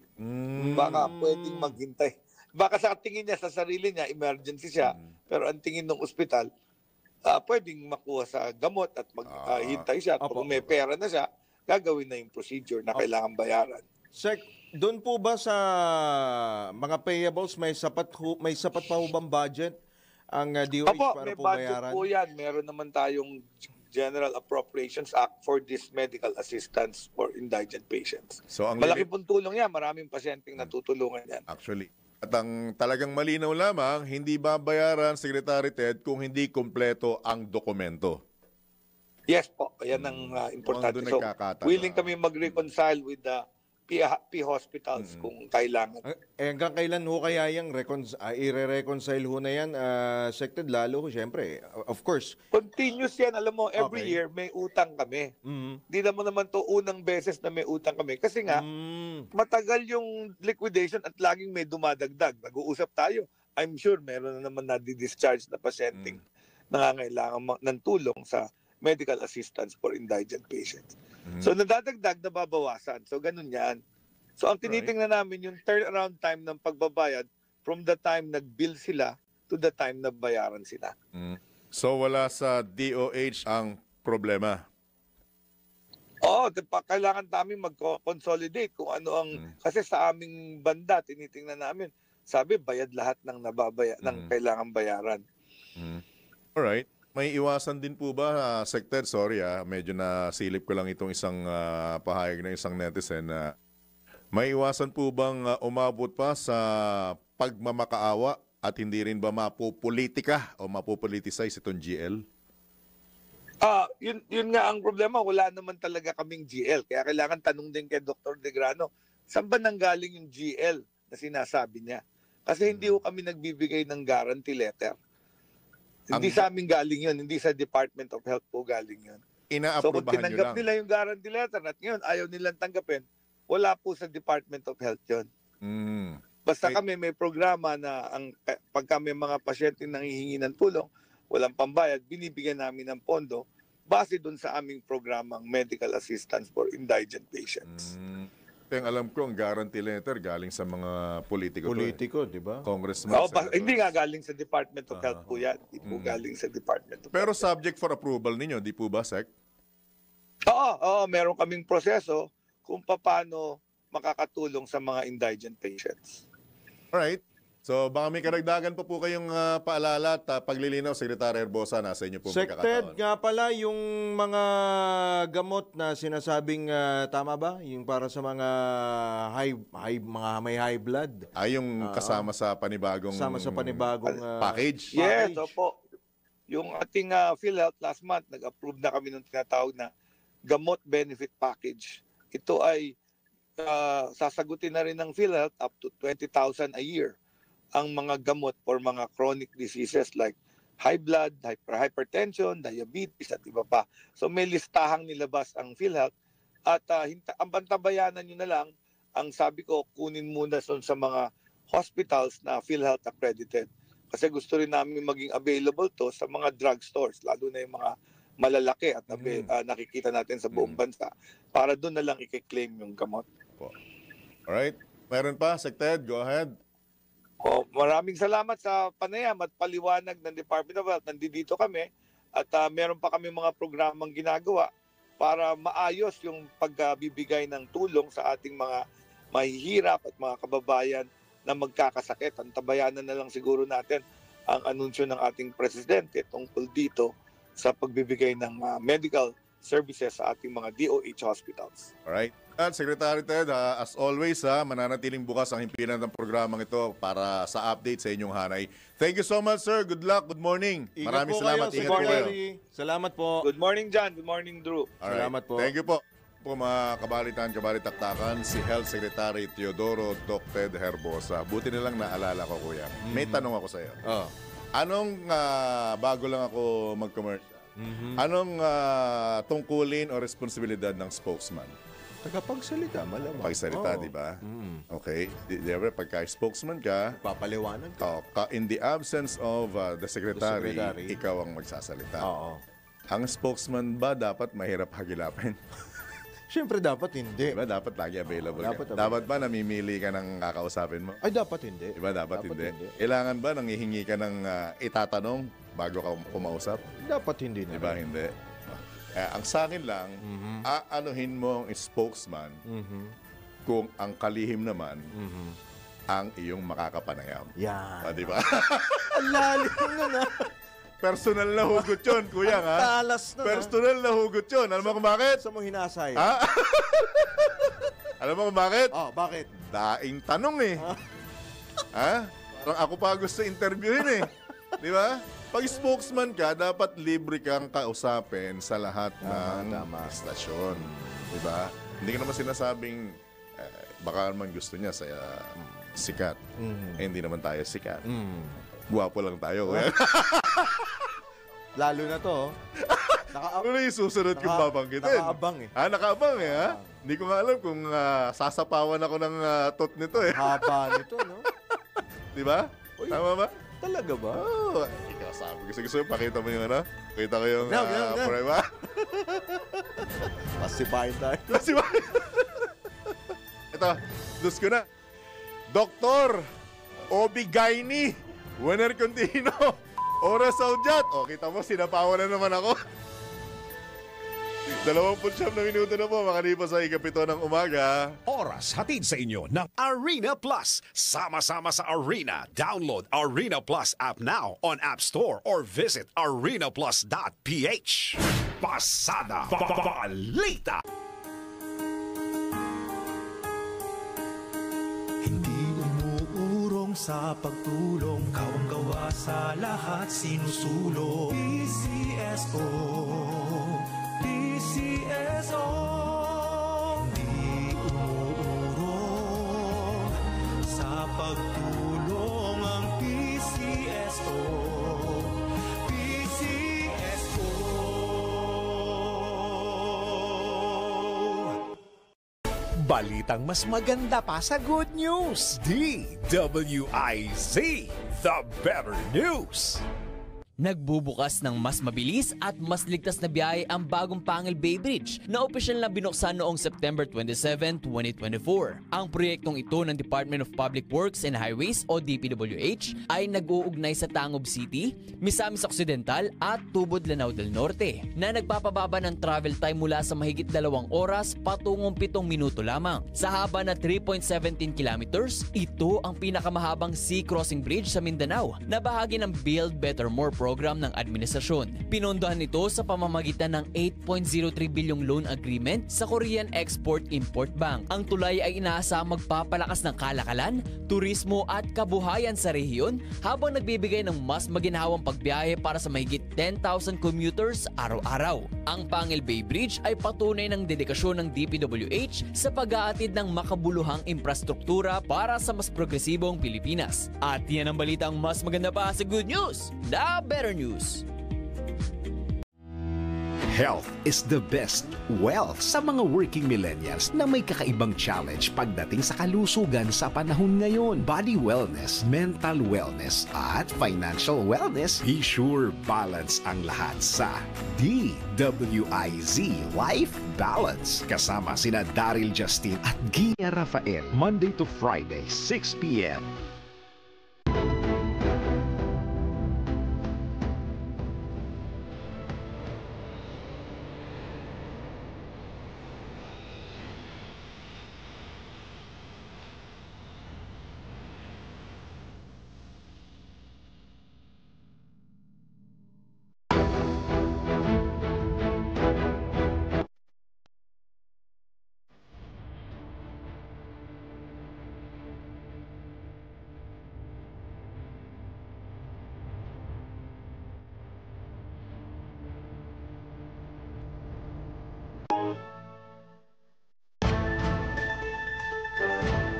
Baka pwedeng maghintay. Baka sa tingin niya, sa sarili niya, emergency siya. Pero ang tingin ng ospital, pwedeng makuha sa gamot at maghintay siya. At kung may pera na siya, gagawin na yung procedure na kailangan bayaran. Sec, doon po ba sa mga payables may sapat pa ho bang budget ang DOH para may po budget bayaran? po yan. Meron naman tayong General Appropriations Act for this medical assistance for indigent patients. So, ang malaki pong tulong yan. Maraming pasyenteng natutulungan yan. Actually, at ang talagang malinaw lamang, hindi babayaran, Secretary Ted, kung hindi kumpleto ang dokumento. Yes po. Yan ang importante. So, willing kami mag-reconcile with the P hospitals kung kailangan. Hanggang kailan ho kaya yung i-reconcile ho na yan, Sected? Lalo ho, siyempre, of course. Continuous yan. Alam mo, every year may utang kami. Hindi naman to unang beses na may utang kami. Kasi nga, matagal yung liquidation at laging may dumadagdag. Nag-uusap tayo. I'm sure meron na naman na-discharge na pasyenteng nangangailangan ng tulong sa medical assistance for indigent patients. So nadadagdag, nababawasan. So ganun yan. So ang tinitingnan namin yung turnaround time ng pagbabayad from the time nag-bill sila to the time na bayaran sila. So wala sa DOH ang problema? Kailangan namin mag-consolidate kung ano ang... Kasi sa aming banda, tinitingnan namin, sabi bayad lahat ng ng kailangan bayaran. Alright. May iwasan din po ba, Sector? Sorry medyo nasilip ko lang itong isang pahayag ng isang netizen na may iwasan po bang umabot pa sa pagmamakaawa at hindi rin ba mapupolitika o mapupoliticize itong GL? Yun nga ang problema, wala naman talaga kaming GL. Kaya kailangan tanong din kay Dr. De Grano, saan ba nanggaling yung GL na sinasabi niya? Kasi hindi ko kami nagbibigay ng guarantee letter. Hindi sa amin galing yun, hindi sa Department of Health po galing yun. So kung tinanggap nila yung guarantee letter at ngayon ayaw nilang tanggapin, wala po sa Department of Health yun. Basta kami may programa na pag kami mga pasyente nanghihingi ng tulong, walang pambayad, binibigyan namin ng pondo base dun sa aming programang Medical Assistance for Indigent Patients. Yung alam ko, ang guarantee letter galing sa mga politiko. Di ba? Congressman. Hindi nga galing sa Department of Health po yan. Hindi po galing sa Department of Health. Pero subject for approval ninyo, di po ba, Sec? Oo, meron kaming proseso kung paano makakatulong sa mga indigent patients. Alright. So baka may karagdagan pa po kayong paalala at paglilinaw, Secretary Herbosa, nasa inyo po Sected nga pala yung mga gamot na sinasabing tama ba? Yung para sa mga mga may high blood. Yung kasama sa panibagong package? Yes, opo. Yung ating PhilHealth last month, nag-approve na kami ng tinatawag na gamot benefit package. Ito ay sasagutin na rin ng PhilHealth up to 20,000 a year ang mga gamot for mga chronic diseases like high blood, hypertension, diabetes at iba pa. So may listahang nilabas ang PhilHealth at ang bantabayanan nyo na lang, ang sabi ko, kunin muna sa mga hospitals na PhilHealth accredited. Kasi gusto rin namin maging available to sa mga drugstores, lalo na yung mga malalaki at nakikita natin sa buong bansa para doon na lang i-claim yung gamot. Alright. Meron pa, Sected, go ahead. Maraming salamat sa panayam at paliwanag ng Department of Health. Nandito kami at meron pa kami mga programang ginagawa para maayos yung pagbibigay ng tulong sa ating mga mahihirap at mga kababayan na magkakasakit. Antabayanan na lang siguro natin ang anunsyo ng ating presidente tungkol dito sa pagbibigay ng medical services sa ating mga DOH hospitals. Alright. At Secretary Ted, as always, mananatiling bukas ang himpilan ng programang ito para sa update sa inyong hanay. Thank you so much, sir. Good luck. Good morning. Maraming salamat. Ingat po kayo. Salamat po. Good morning, John. Good morning, Drew. Alright. Salamat po. Thank you po. Mga kabalitaktakan, si Health Secretary Teodoro Ted Herbosa. Buti na lang naalala ko, kuya. May tanong ako sa iyo. Anong, bago lang ako mag-commercial, anong tungkulin o responsibilidad ng spokesman? Tagapagsalita, malamang. Pagsalita, di ba? Okay. Siyempre, pagka spokesman ka, papaliwanag ka. In the absence of the secretary, ikaw ang magsasalita. Ang spokesman ba dapat mahirap hagilapin? Siyempre, dapat hindi. Diba? Dapat lagi available dapat ba namimili ka ng kakausapin mo? Ay, dapat hindi. Diba? Dapat hindi. Kailangan ba nanghihingi ka ng itatanong bago ka kumausap? Dapat hindi na. Diba hindi? Ang sa akin lang, aanuhin mo ang spokesman kung ang kalihim naman ang iyong makakapanayam. Yan. Di ba? Ang lalim na. Personal na hugot yun, kuya, ha? Talas na. Personal na hugot yun. Alam mo kung bakit? Sa mong hinasay. Ha? Alam mo kung bakit? Oh, bakit? Daing tanong eh. Ha? Parang ako pa gusto interviewin eh. Di ba? Pag spokesman ka, dapat libre kang kausapin sa lahat ng istasyon. Di ba? Hindi ka naman sinasabing baka naman gusto niya sa sikat. Hindi naman tayo sikat. Guwapo lang tayo. Lalo na to. Ano na yung susunod kong babanggitin? Nakaabang eh. Nakaabang eh, ha? Hindi ko nga alam kung sasapawan ako ng tot nito eh. Haba nito, no? Di ba? Tama ba? Talaga ba? Oo. Ikaw sabi. Gusto pakita mo yung ano? Pakita ko yung prueba. Masibahin tayo. Masibahin. Ito, dus ko na. Doktor Obigaini Winner Contino Oras Saudjat. O, kita mo, sinapawan na naman ako. 29 na minuto na po, makalipas sa ikapito ng umaga. Oras hatid sa inyo ng Arena Plus. Sama-sama sa Arena. Download Arena Plus app now on App Store or visit arenaplus.ph. Pasada Balita. Hindi umuurong sa pagtulong, kawang-gawa sa lahat sinusulong. PCSO, PCSO. Hindi umuurong sa pagtulong ang PCSO. PCSO. Balitang mas maganda pa sa good news. DWIZ, the better news. Nagbubukas ng mas mabilis at mas ligtas na biyahe ang bagong Pangil Bay Bridge na opisyal na binuksan noong September 27, 2024. Ang proyektong ito ng Department of Public Works and Highways o DPWH ay nag-uugnay sa Tangob City, Misamis Occidental at Tubod Lanao del Norte na nagpapababa ng travel time mula sa mahigit 2 oras patungong 7 minuto lamang. Sa haba na 3.17 kilometers, ito ang pinakamahabang sea crossing bridge sa Mindanao na bahagi ng Build Better More program ng administrasyon. Pinondohan ito sa pamamagitan ng 8.03 bilyong loan agreement sa Korean Export-Import Bank. Ang tulay ay inaasahang magpapalakas ng kalakalan, turismo at kabuhayan sa rehiyon habang nagbibigay ng mas maginhawang pagbiyahe para sa mahigit 10,000 commuters araw-araw. Ang Pangil Bay Bridge ay patunay ng dedikasyon ng DPWH sa pag-aatid ng makabuluhang infrastruktura para sa mas progresibong Pilipinas. At yan ang balitang mas maganda pa sa good news. Better news. Health is the best wealth sa mga working millennials na may kakaibang challenge pagdating sa kalusugan sa panahon ngayon. Body wellness, mental wellness, at financial wellness. Be sure balance ang lahat sa DWIZ Life Balance. Kasama sina Daryl Justin at Gia Rafael. Monday to Friday, 6 p.m.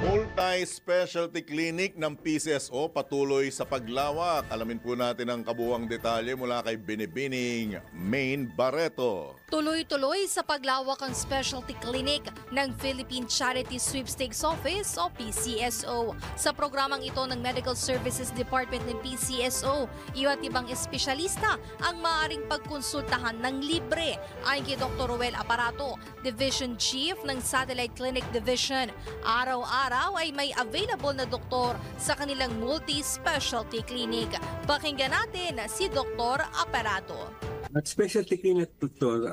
Multi-specialty clinic ng PCSO patuloy sa paglawak. Alamin po natin ang kabuuang detalye mula kay Binibining Main Barreto. Tuloy-tuloy sa paglawak ang specialty clinic ng Philippine Charity Sweepstakes Office o PCSO. Sa programang ito ng Medical Services Department ng PCSO, iba't ibang espesyalista ang maaaring pagkonsultahan ng libre. Ayon kay Dr. Ruel Aparato, Division Chief ng Satellite Clinic Division, araw-araw ay may available na doktor sa kanilang multi-specialty clinic. Pakinggan natin si Dr. Aparato. At specialty clinic doctor,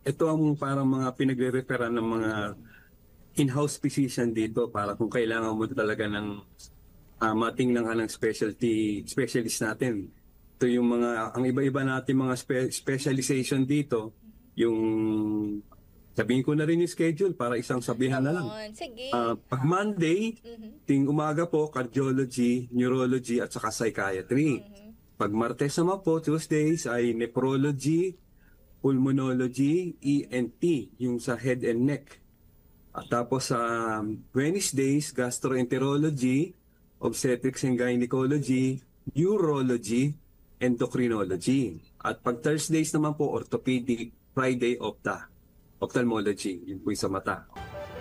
ito ang parang mga pinagre-referan ng mga in-house physician dito para kung kailangan mo talaga ng matingnan ka ng specialist natin. Ito yung mga, ang iba-iba natin mga specialization dito, yung sabihin ko na rin yung schedule para isang sabihan na lang. Sige. Pag Monday, ting umaga po, cardiology, neurology at saka psychiatry. Pag Martes naman po, Tuesdays ay nephrology, pulmonology, ENT, yung sa head and neck. At tapos sa Wednesdays, gastroenterology, obstetrics and gynecology, urology, endocrinology. At pag Thursdays naman po, orthopedic, Friday, ophthalmology, yun po yung sa mata.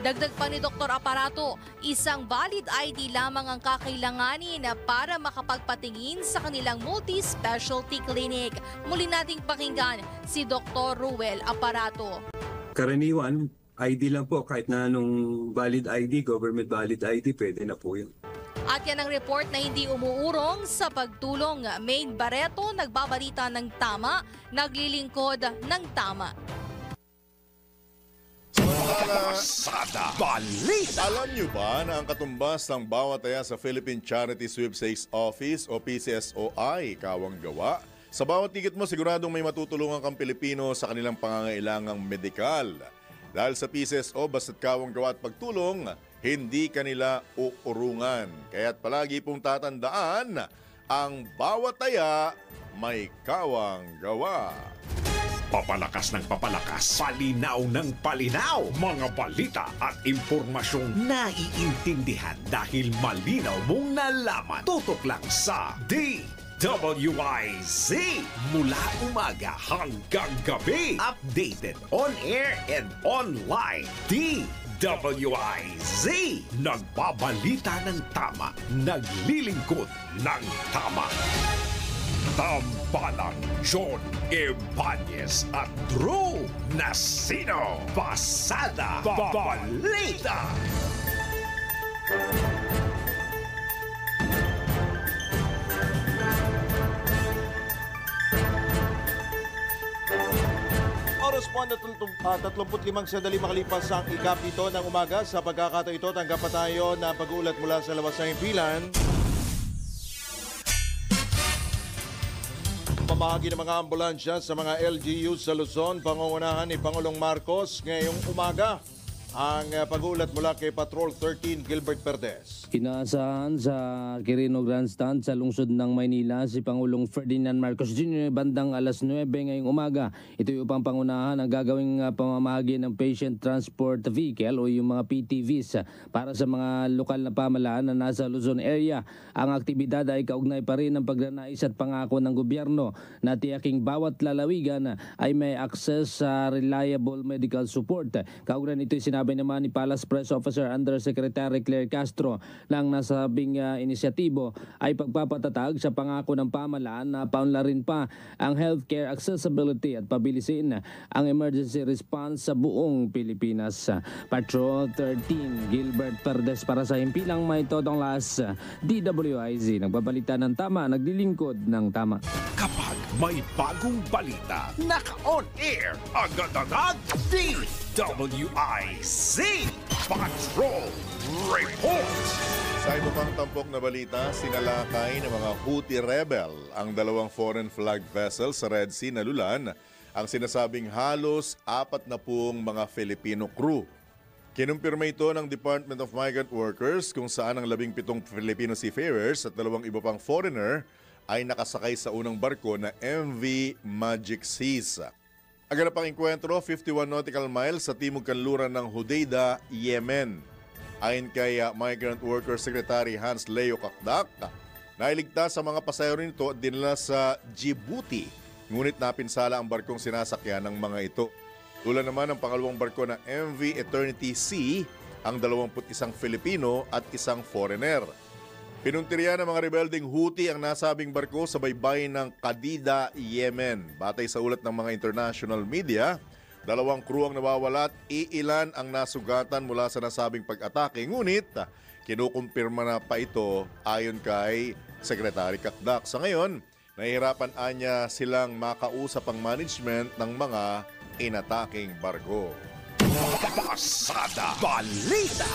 Dagdag pa ni Dr. Aparato, isang valid ID lamang ang kakailanganin para makapagpatingin sa kanilang multi-specialty clinic. Muli nating pakinggan si Dr. Ruel Aparato. Karaniwan, ID lang po. Kahit na anong valid ID, government valid ID, pwede na po yun. At yan ang report na hindi umuurong sa pagtulong. Maine Barreto, nagbabalita ng tama, naglilingkod ng tama. Pasada Balita! Alam nyo ba na ang katumbas ng bawat taya sa Philippine Charity Sweepstakes Office o PCSO ay kawang gawa? Sa bawat ticket mo, siguradong may matutulungan kang Pilipino sa kanilang pangangailangang medikal. Dahil sa PCSO, basta't kawang gawa at pagtulong, hindi kanila uurungan. Kaya't palagi pong tatandaan, ang bawat taya may kawang gawa. Papalakas ng papalakas, palinaw ng palinaw, mga balita at impormasyong naiintindihan dahil malinaw mong nalaman. Tutok lang sa DWIZ. Mula umaga hanggang gabi, updated on air and online. DWIZ. Nagbabalita ng tama, naglilingkod ng tama. Tambalang John Ibanez at Drew Nasino. Pasada Balita. Oras po na 35 sandali makalipas ang ikapito ng umaga. Sa pagkakataon ito, tanggap pa tayo na pag-uulat mula sa labas ng himpilan. Pamahagi ng mga ambulansya sa mga LGU sa Luzon, pangungunahan ni Pangulong Marcos ngayong umaga. Ang pag-uulat mula kay Patrol 13 Gilbert Perdes. Inaasahan sa Quirino Grandstand sa lungsod ng Maynila si Pangulong Ferdinand Marcos Jr. bandang alas 9 ngayong umaga. Ito yung upang pangunahan ang gagawing pamamahagi ng Patient Transport Vehicle o yung mga PTVs para sa mga lokal na pamahalaan na nasa Luzon area. Ang aktibidad ay kaugnay pa rin ng pagnanais at pangako ng gobyerno na tiyaking bawat lalawigan ay may access sa reliable medical support. Kaugnay nito sinabi naman ni Palace Press Officer Undersecretary Claire Castro ng nasabing inisyatibo ay pagpapatatag sa pangako ng pamahalaan na paunlarin pa ang healthcare accessibility at pabilisin ang emergency response sa buong Pilipinas. Patrol 13 Gilbert Perdes para sa himpilang may todong las. DWIZ nagbabalita ng tama, naglilingkod ng tama. Kapag may bagong balita, naka-on air agad-agad. DWIZ Patrol Report. Sa iba pang tampok na balita, sinalakay ng mga Houthi rebel ang dalawang foreign flag vessels sa Red Sea na lulan ang sinasabing halos 40 mga Filipino crew. Kinumpirma ito ng Department of Migrant Workers kung saan ang 17 Filipino seafarers at 2 iba pang foreigner ay nakasakay sa unang barko na MV Magic Seas. Aganap ang enkwentro 51 nautical miles sa timog kanluran ng Hodeida, Yemen. Ayon kay Migrant Worker Secretary Hans Leo Kakdak, nailigtas sa mga pasahero nito at dinala sa Djibouti. Ngunit napinsala ang barkong sinasakyan ng mga ito. Tula naman ang pangalawang barko na MV Eternity Sea, ang 21 Filipino at isang foreigner. Pinuntirya ng mga rebelding Houthi ang nasabing barko sa baybayin ng Qadida, Yemen. Batay sa ulat ng mga international media, 2 crew ang nawawala at iilan ang nasugatan mula sa nasabing pag-atake. Ngunit kinukumpirma na pa ito ayon kay Secretary Kakdak. Sa ngayon, nahihirapan anya silang makausap ang management ng mga inataking barko. Pasada Balita.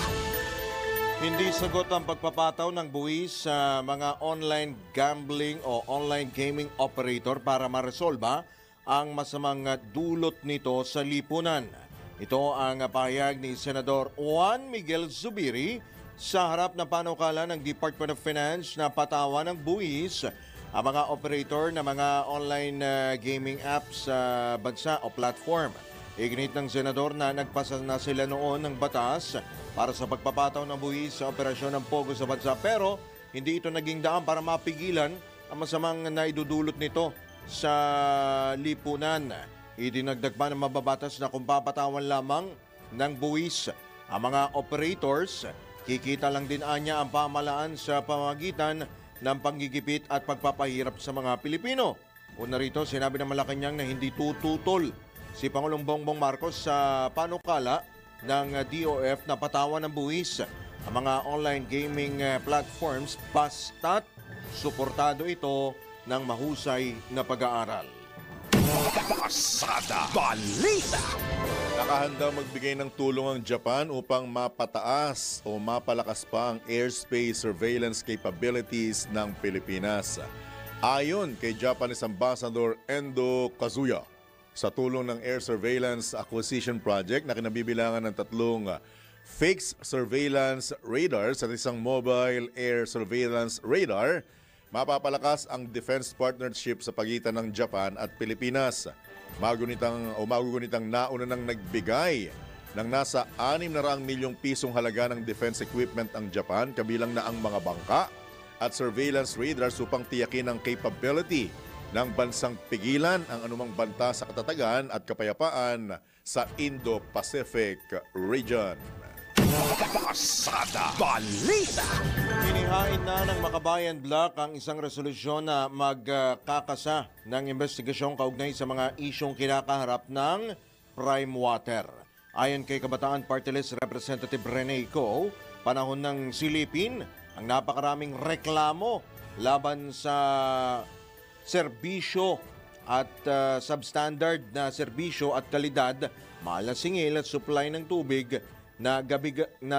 Hindi sagot ang pagpapataw ng buwis sa mga online gambling o online gaming operator para maresolba ang masamang dulot nito sa lipunan. Ito ang pahayag ni Senador Juan Miguel Zubiri sa harap ng panukala ng Department of Finance na patawan ng buwis ang mga operator ng mga online gaming apps sa bansa o platform. Iginit ng senador na nagpasa na sila noon ng batas para sa pagpapataw ng buwis sa operasyon ng Pogo sa bansa, pero hindi ito naging daan para mapigilan ang masamang naidudulot nito sa lipunan. Idinagdag pa ng mababatas na kung papatawan lamang ng buwis ang mga operators, kikita lang din anya ang pamahalaan sa pamamagitan ng panggigipit at pagpapahirap sa mga Pilipino. Una rito, sinabi ng Malacanang na hindi tututol si Pangulong Bongbong Marcos sa panukala ng DOF na patawan ng buwis ang mga online gaming platforms basta't suportado ito ng mahusay na pag-aaral. Pasada Balita. Nakahanda magbigay ng tulong ang Japan upang mapataas o mapalakas pa ang airspace surveillance capabilities ng Pilipinas. Ayon kay Japanese Ambassador Endo Kazuya, sa tulong ng Air Surveillance Acquisition Project na kinabibilangan ng 3 fixed surveillance radars at isang mobile air surveillance radar, mapapalakas ang defense partnership sa pagitan ng Japan at Pilipinas. Magugunitang nauna nang nagbigay ng nasa 600 milyong pisong halaga ng defense equipment ang Japan, kabilang na ang mga bangka at surveillance radars upang tiyakin ang capability ng bansang pigilan ang anumang banta sa katatagan at kapayapaan sa Indo-Pacific region. Pasada Balita. Inihain na ng Makabayan Block ang isang resolusyon na magkakasa ng investigasyong kaugnay sa mga isyong kinakaharap ng prime water. Ayon kay Kabataan Party List Representative Rene Co, panahon ng silipin ang napakaraming reklamo laban sa serbisyo at substandard na serbisyo at kalidad, mahal na singil at supply ng tubig na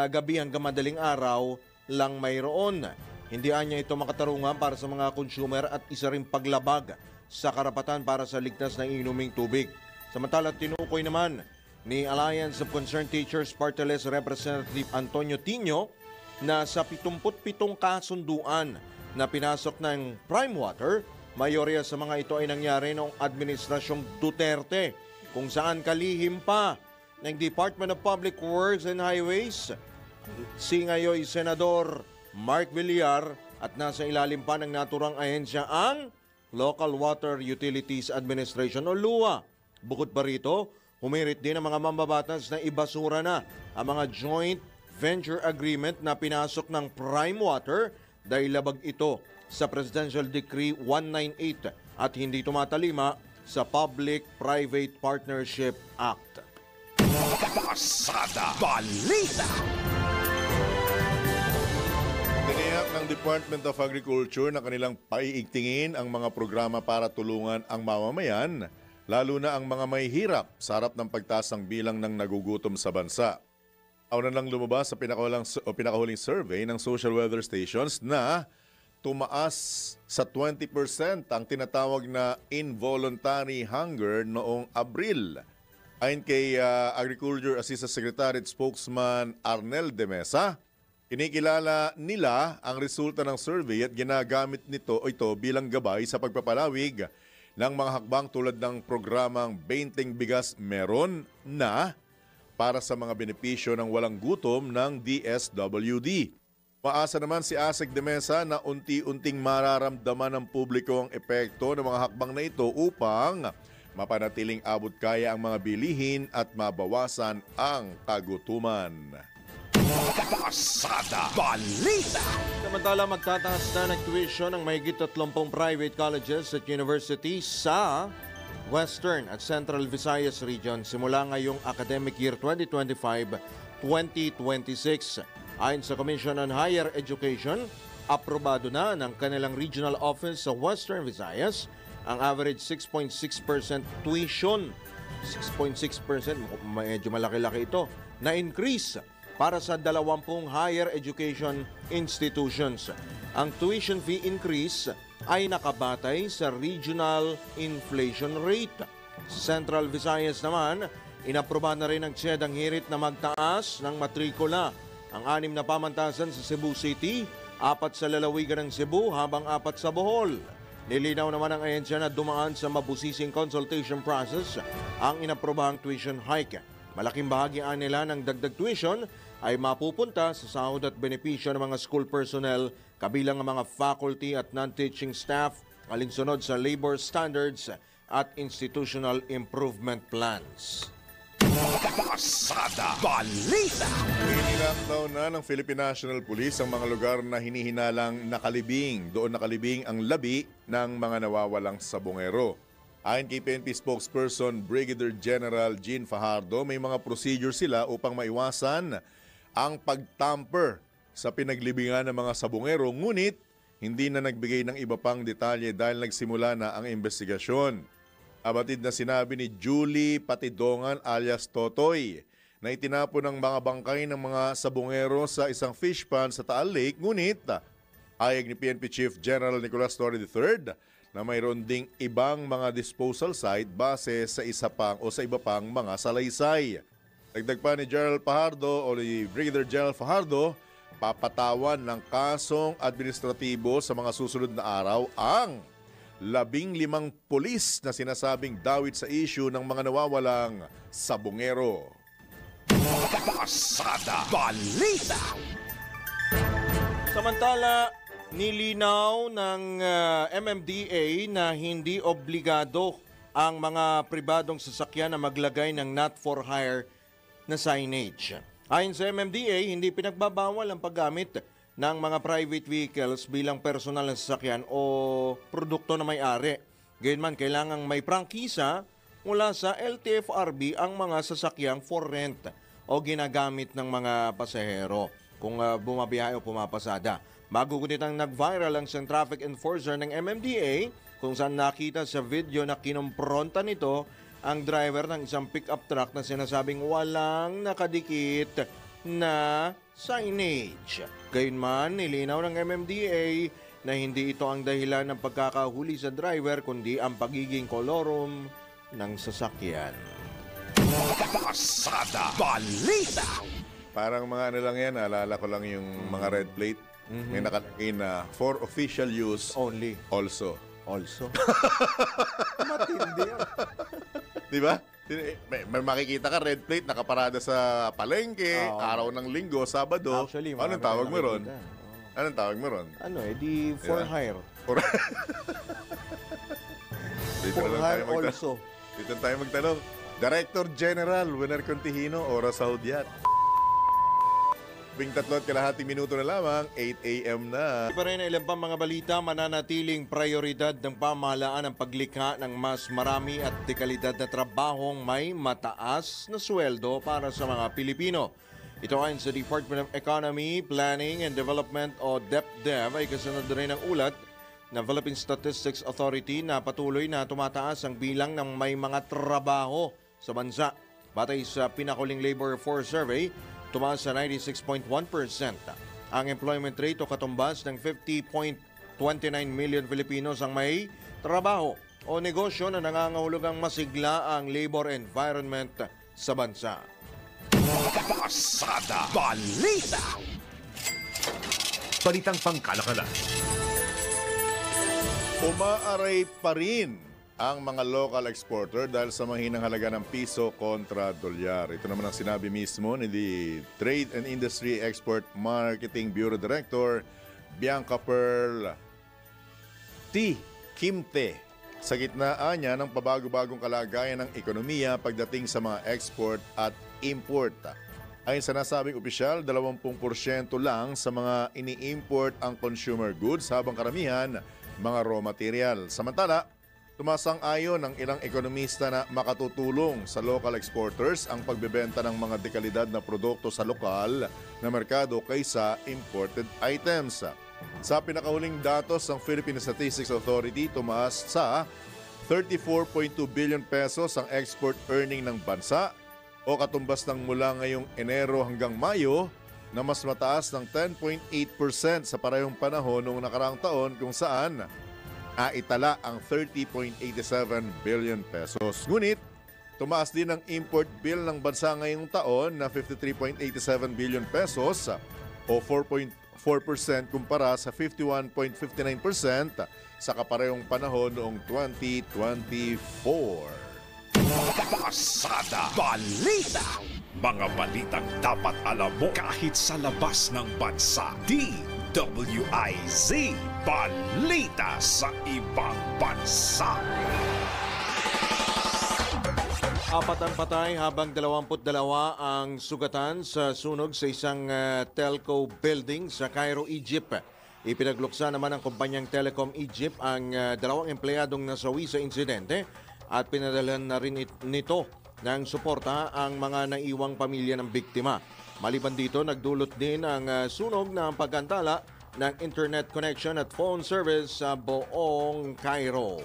gabi hanggang madaling araw lang mayroon. Hindi anya ito makatarungan para sa mga consumer at isa ring paglabag sa karapatan para sa ligtas na inuming tubig. Samantala, tinukoy naman ni Alliance of Concerned Teachers Party List Representative Antonio Tino na sa 77 kasunduan na pinasok ng Prime Water, mayorya sa mga ito ay nangyari noong Administrasyong Duterte, kung saan kalihim pa ng Department of Public Works and Highways si ngayoy Senador Mark Villar at nasa ilalim pa ng naturang ahensya ang Local Water Utilities Administration o LUA. Bukod pa rito, humirit din ang mga mambabatas na ibasura na ang mga joint venture agreement na pinasok ng Prime Water dahil labag ito sa Presidential Decree 198 at hindi tumatalima sa Public-Private Partnership Act. Pasada Balita. Tiniyak ng Department of Agriculture na kanilang paiigtingin ang mga programa para tulungan ang mamamayan, lalo na ang mga may hirap sa harap ng pagtaas ng bilang ng nagugutom sa bansa. Auna nang lumabas sa pinakahuling survey ng social weather stations na tumaas sa 20% ang tinatawag na involuntary hunger noong Abril. Ayon kay Agriculture Assistant Secretary at Spokesman Arnel de Mesa, kinikilala nila ang resulta ng survey at ginagamit ito bilang gabay sa pagpapalawig ng mga hakbang tulad ng programang 20 Bigas Meron na para sa mga benepisyo ng walang gutom ng DSWD. Maasa naman si Asek de Mesa na unti-unting mararamdaman ng publiko ang epekto ng mga hakbang na ito upang mapanatiling abot kaya ang mga bilihin at mabawasan ang kagutuman. Pasada Balita. Samantala, magtataas na ng tuition ng mahigit 30 private colleges at universities sa Western at Central Visayas Region simula ngayong academic year 2025-2026. Ayon sa Commission on Higher Education, aprobado na ng kanilang regional office sa Western Visayas ang average 6.6% tuition. 6.6%, medyo malaki-laki ito, na increase para sa 20 higher education institutions. Ang tuition fee increase ay nakabatay sa regional inflation rate. Sa Central Visayas naman, inaproba na rin ng CHED ang hirit na magtaas ng matrikula. Ang 6 na pamantasan sa Cebu City, 4 sa lalawigan ng Cebu habang 4 sa Bohol. Nilinaw naman ang ahensya na dumaan sa mabusising consultation process ang inaprobahang tuition hike. Malaking bahagi nila ng dagdag tuition ay mapupunta sa sahod at benepisyo ng mga school personnel kabilang ang mga faculty at non-teaching staff alinsunod sa labor standards at institutional improvement plans. Pasada Balita. Inilockdown na ng Philippine National Police ang mga lugar na hinihinalang nakalibing. Doon nakalibing ang labi ng mga nawawalang sabongero. Ayon kay PNP spokesperson Brigadier General Jean Fajardo, may mga procedure sila upang maiwasan ang pagtamper sa pinaglibingan ng mga sabongero, ngunit hindi na nagbigay ng iba pang detalye dahil nagsimula na ang investigasyon. Abatid na sinabi ni Julie Patidongan alias Totoy na itinapon ng mga bangkay ng mga sabongero sa isang fish pond sa Taal Lake, ngunit ayag ni PNP Chief General Nicolas Torre III na mayroon ding ibang mga disposal site base sa iba pang mga salaysay. Dagdag pa ni General Fajardo o ni Brigadier General Fajardo, papatawan ng kasong administratibo sa mga susunod na araw ang 15 pulis na sinasabing dawit sa issue ng mga nawawalang sabongero. Pasada Balita. Samantala, nilinaw ng MMDA na hindi obligado ang mga pribadong sasakyan na maglagay ng not for hire na signage. Ayon sa MMDA, hindi pinagbabawal ang paggamit ng mga private vehicles bilang personal na sasakyan o produkto na may-ari. Gayunman, kailangang may prangkisa mula sa LTFRB ang mga sasakyang for rent o ginagamit ng mga pasahero kung bumabiyahe o pumapasada. Magugunit ang nag-viral ang traffic enforcer ng MMDA kung saan nakita sa video na kinumpronta nito ang driver ng isang pick-up truck na sinasabing walang nakadikit na signage. Gayunman, nilinaw ng MMDA na hindi ito ang dahilan ng pagkakahuli sa driver kundi ang pagiging kolorum ng sasakyan. Pasada Balita. Parang mga ano lang yan, naalala ko lang yung mga red plate. May nakalagay na for official use only. Also. Matindi yan. Di ba? May makikita ka red plate nakaparada sa palengke, araw ng linggo, Sabado. Actually, anong tawag mo ron? Anong tawag mo ron? Di for hire. For hire also. Dito tayo magtanong. Director General Winner Contihino, Oras Saudiat. 3:30 minuto na lamang, 8 a.m. na. Pa rin ilan pa mga balita, mananatiling prioridad ng pamahalaan ang paglikha ng mas marami at dekalidad na trabahong may mataas na sweldo para sa mga Pilipino. Ito ayon sa Department of Economy, Planning and Development o DepDev ay kasunod rin ng ulat ng Philippine Statistics Authority na patuloy na tumataas ang bilang ng may mga trabaho sa bansa. Batay sa pinakuling Labor Force Survey, tumaas sa 96.1%. Ang employment rate o katumbas ng 50.29 million Filipinos ang may trabaho o negosyo na nangangahulugang masigla ang labor environment sa bansa. Pasada Balita. Balitang pangkalakalan. Umaaray pa rin ang mga local exporter dahil sa mahinang halaga ng piso kontra dolyar. Ito naman ang sinabi mismo ni the Trade and Industry Export Marketing Bureau Director Bianca Pearl T. Kimte sa gitnaan niya ng pabago-bagong kalagayan ng ekonomiya pagdating sa mga export at import. Ayon sa nasabing opisyal, 20% lang sa mga ini-import ang consumer goods habang karamihan mga raw material. Samantala, tumasang-ayon ng ilang ekonomista na makatutulong sa local exporters ang pagbebenta ng mga dekalidad na produkto sa lokal na merkado kaysa imported items. Sa pinakahuling datos ng Philippine Statistics Authority, tumaas sa 34.2 billion pesos ang export earning ng bansa o katumbas ng mula ngayong Enero hanggang Mayo na mas mataas ng 10.8% sa parehong panahon noong nakaraang taon kung saan itala ang 30.87 billion pesos. Ngunit, tumaas din ang import bill ng bansa ngayong taon na 53.87 billion pesos o 4.4% kumpara sa 51.59% sa kaparehong panahon noong 2024. Pasada Balita. Mga balitang dapat alam mo kahit sa labas ng bansa. DWIZ Balita sa ibang bansa. Apat ang patay habang 22 ang sugatan sa sunog sa isang telco building sa Cairo, Egypt. Ipinagluksa naman ng kumpanyang Telecom Egypt ang dalawang empleyadong nasawi sa insidente at pinadalhan na rin nito ng suporta ang mga naiwang pamilya ng biktima. Maliban dito, nagdulot din ang sunog ng pagkantala ng internet connection at phone service sa buong Cairo.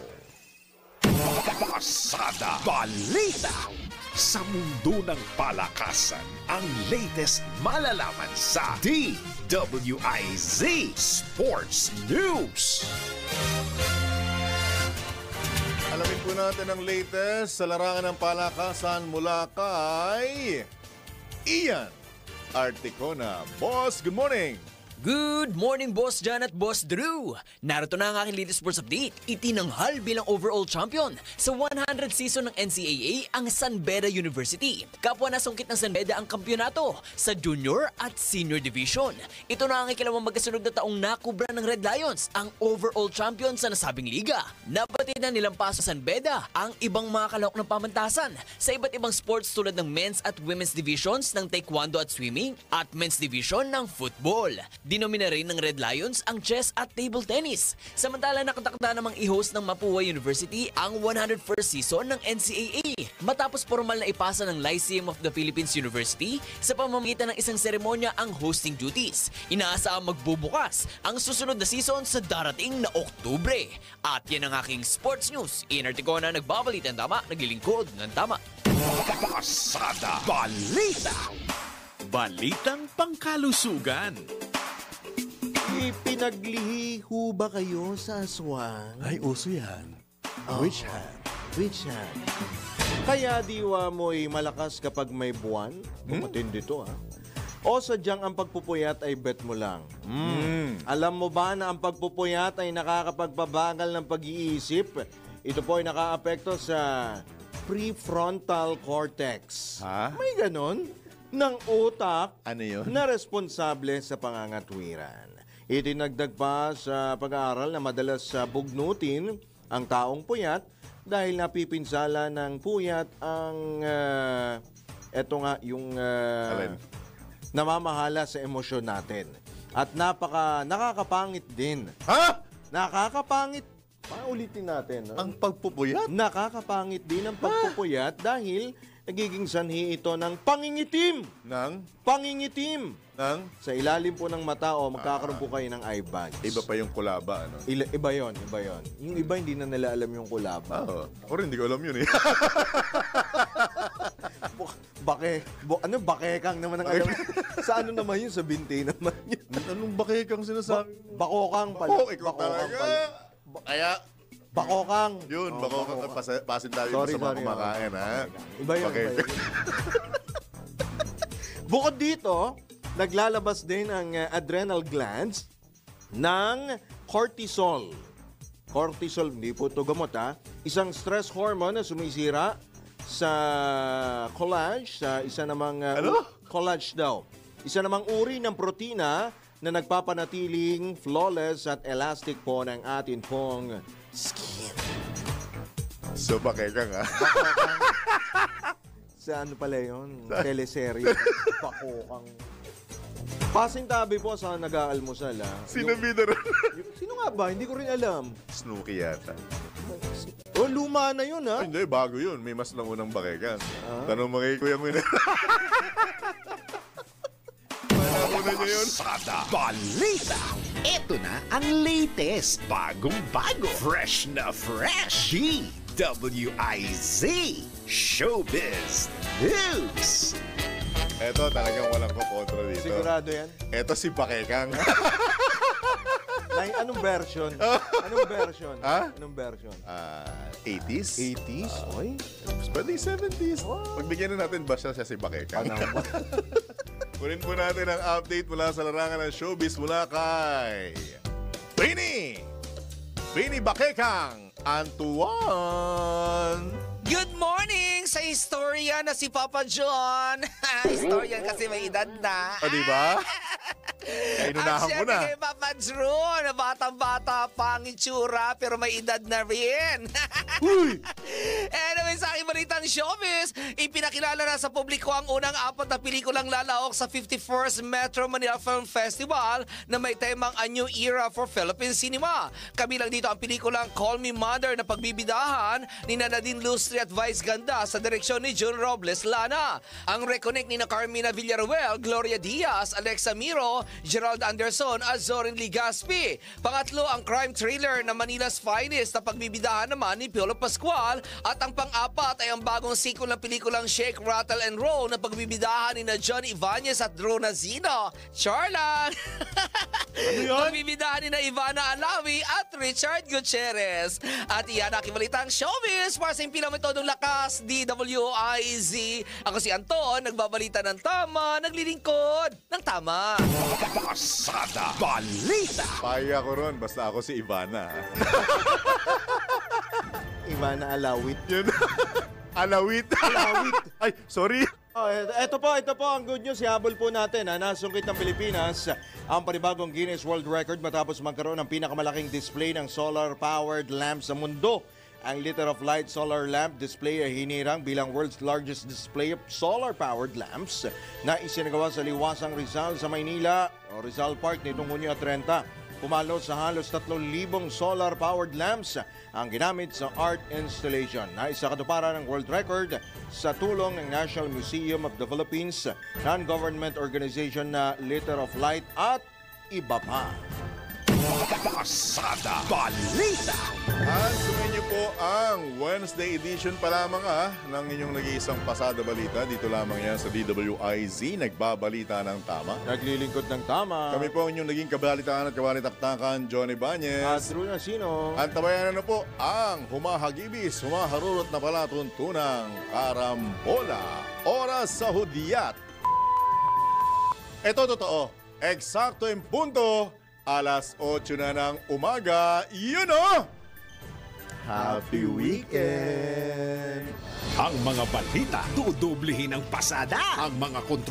Pasada Balita. Sa mundo ng palakasan, ang latest malalaman sa DWIZ Sports News. Alamin po natin ang latest sa larangan ng palakasan mula kay Ian Articona. Boss, good morning! Good morning, Boss John at Boss Drew! Narito na ang aking latest sports update. Itinanghal bilang overall champion sa 100 season ng NCAA ang San Beda University. Kapwa nasungkit ng San Beda ang kampyonato sa junior at senior division. Ito na ang ikalawang magkasunod na taong nakubra ng Red Lions ang overall champion sa nasabing liga. Nabatid na nilang paso sa San Beda ang ibang mga kalahok ng pamantasan sa iba't ibang sports tulad ng men's at women's divisions ng taekwondo at swimming at men's division ng football. Dinomina rin ng Red Lions ang chess at table tennis. Samantala nakatakda namang i-host ng Mapua University ang 101st season ng NCAA matapos formal na ipasa ng Lyceum of the Philippines University sa pamamagitan ng isang seremonya ang hosting duties. Inaasahang magbubukas ang susunod na season sa darating na Oktubre. At yan ang aking sports news. Ian Articona, nagbabalita ng tama, naglilingkod ng tama. Pasada Balita. Balitang pangkalusugan. Ipinaglihi ho ba kayo sa aswang? Ay, uso yan. Which hand? Which hand? Kaya diwa mo'y malakas kapag may buwan? Matindi to ha. O sadyang ang pagpupuyat ay bet mo lang? Alam mo ba na ang pagpupuyat ay nakakapagpabagal ng pag-iisip? Ito po ay nakaapekto sa prefrontal cortex. Ha? May ganon? Ng utak Ano yun? na responsable sa pangangatwiran. Itinagdag pa sa pag-aaral na madalas bugnutin ang taong puyat dahil napipinsala ng puyat ang eto nga yung namamahala sa emosyon natin. At nakakapangit din. Ha? Nakakapangit. Paulitin natin. No? Ang pagpupuyat? Nakakapangit din ang pagpupuyat dahil nagiging sanhi ito ng pangingitim. Pangingitim. Sa ilalim po ng mata o magkakaroon po kayo ng eye bags. Iba pa yung kulaba, ano? Iba yon. Yung iba hindi na nila alam yung kulaba. Ako rin, hindi ko alam yun eh. Bakekang naman ang alam. Sa ano naman yun? Sa binti naman yun. Anong bakekang sinasabi? Bakokang pala. Ikaw talaga. Kaya, bakokang. Yun, bakokang. Pasin tayo sa mga kumakain, ha? Iba yun. Bukod dito, naglalabas din ang adrenal glands ng cortisol. Cortisol, hindi po ito gamot ha. Isang stress hormone na sumisira sa collage, sa isa namang collage daw. Isa namang uri ng protina na nagpapanatiling flawless at elastic po ng atin pong skin. So, bakekang ha? Sa ano pala yun? Teleserye. Bakokang. Pasintabi po sa nag-aalmusal, ha? Sino bida ron? Sino nga ba? Hindi ko rin alam. Snooki yata. Oh, luma na yun, ha? Hindi, bago yun. May mas nangunang bakekang. Tanong mo kay Kuya Muna. Panahuna niya yun. Pasada Balita. Ito na ang latest, bagong-bago, fresh na fresh. DWIZ Showbiz News. Eto, talagang walang kukontra dito. Sigurado yan? Eto si Bakekang. Anong version? Anong version? Ha? Anong version? 80s? 80s? Oy. Pwede 70s. Pagbigyan na natin ba siya si Bakekang? Kunin po natin ang update mula sa larangan ng showbiz mula kay Prini Bakekang Antuan. Good morning sa istorya na si Papa John. Istorya kasi may edad na. O, diba? Inunahan ko na. Kay Papa Drew, na batang-bata pa ang itsura pero may edad na rin. Anyway, sa aking balitang showbiz, ipinakilala na sa publiko ang unang 4 na pelikulang lalaok sa 51st Metro Manila Film Festival na may temang A New Era for Philippine Cinema. Kabilang dito ang pelikulang Call Me Mother na pagbibidahan ni Nadine Lustre at Vice Ganda sa direksyon ni June Robles Lana. Ang reconnect ni Carmina Villaruel, Gloria Diaz, Alexa Miro, Gerald Anderson at Zorin Ligaspi. Pangatlo ang crime thriller na Manila's Finest na pagbibidahan naman ni Piolo Pascual. At ang pang-apat ay ang bagong sequel ng pelikulang Shake, Rattle and Roll na pagbibidahan ni John Ibanez at Drew Nazino. Charlang! Ano yun? Pagbibidahan ni Ivana Alawi at Richard Gutierrez. At iyan ang balitang showbiz para sa Pilametodong Lakas, DWIZ. Ako si Anton, nagbabalita ng tama, naglilingkod ng tama. Pasada Balita. Paya ko ron, basta ako si Ivana. Ivana Alawit. Yun. Alawit. Ay, sorry. Oh, ito po ang good news. Ihabol po natin. Nasungkit ng Pilipinas ang panibagong Guinness World Record matapos magkaroon ng pinakamalaking display ng solar-powered lamps sa mundo. Ang Liter of Light solar lamp display ay hinirang bilang world's largest display of solar-powered lamps na isinagawa sa Liwasang Rizal sa Maynila o Rizal Park nitong Hunyo 30. Pumalo sa halos 3,000 solar-powered lamps ang ginamit sa art installation na isa katuparan ng world record sa tulong ng National Museum of the Philippines, non-government organization na Liter of Light at iba pa. Pasada Balita. At sumayin niyo po ang Wednesday edition pa lamang ng inyong nag-iisang Pasada Balita. Dito lamang yan sa DWIZ, nagbabalita ng tama. Naglilingkod ng tama. Kami po ang inyong naging kabalitaan at kabalitaktakan, Johnny Ibanez. At Drew Nazino. At tabayanan na po ang humahagibis, humaharurot na palatuntunang karambola. Oras sa hudyat. Ito totoo. Eksakto yung punto. Alas 8 na ng umaga. You know! Happy weekend! Ang mga balita, dudublihin ang pasada. Ang mga kontrobersya.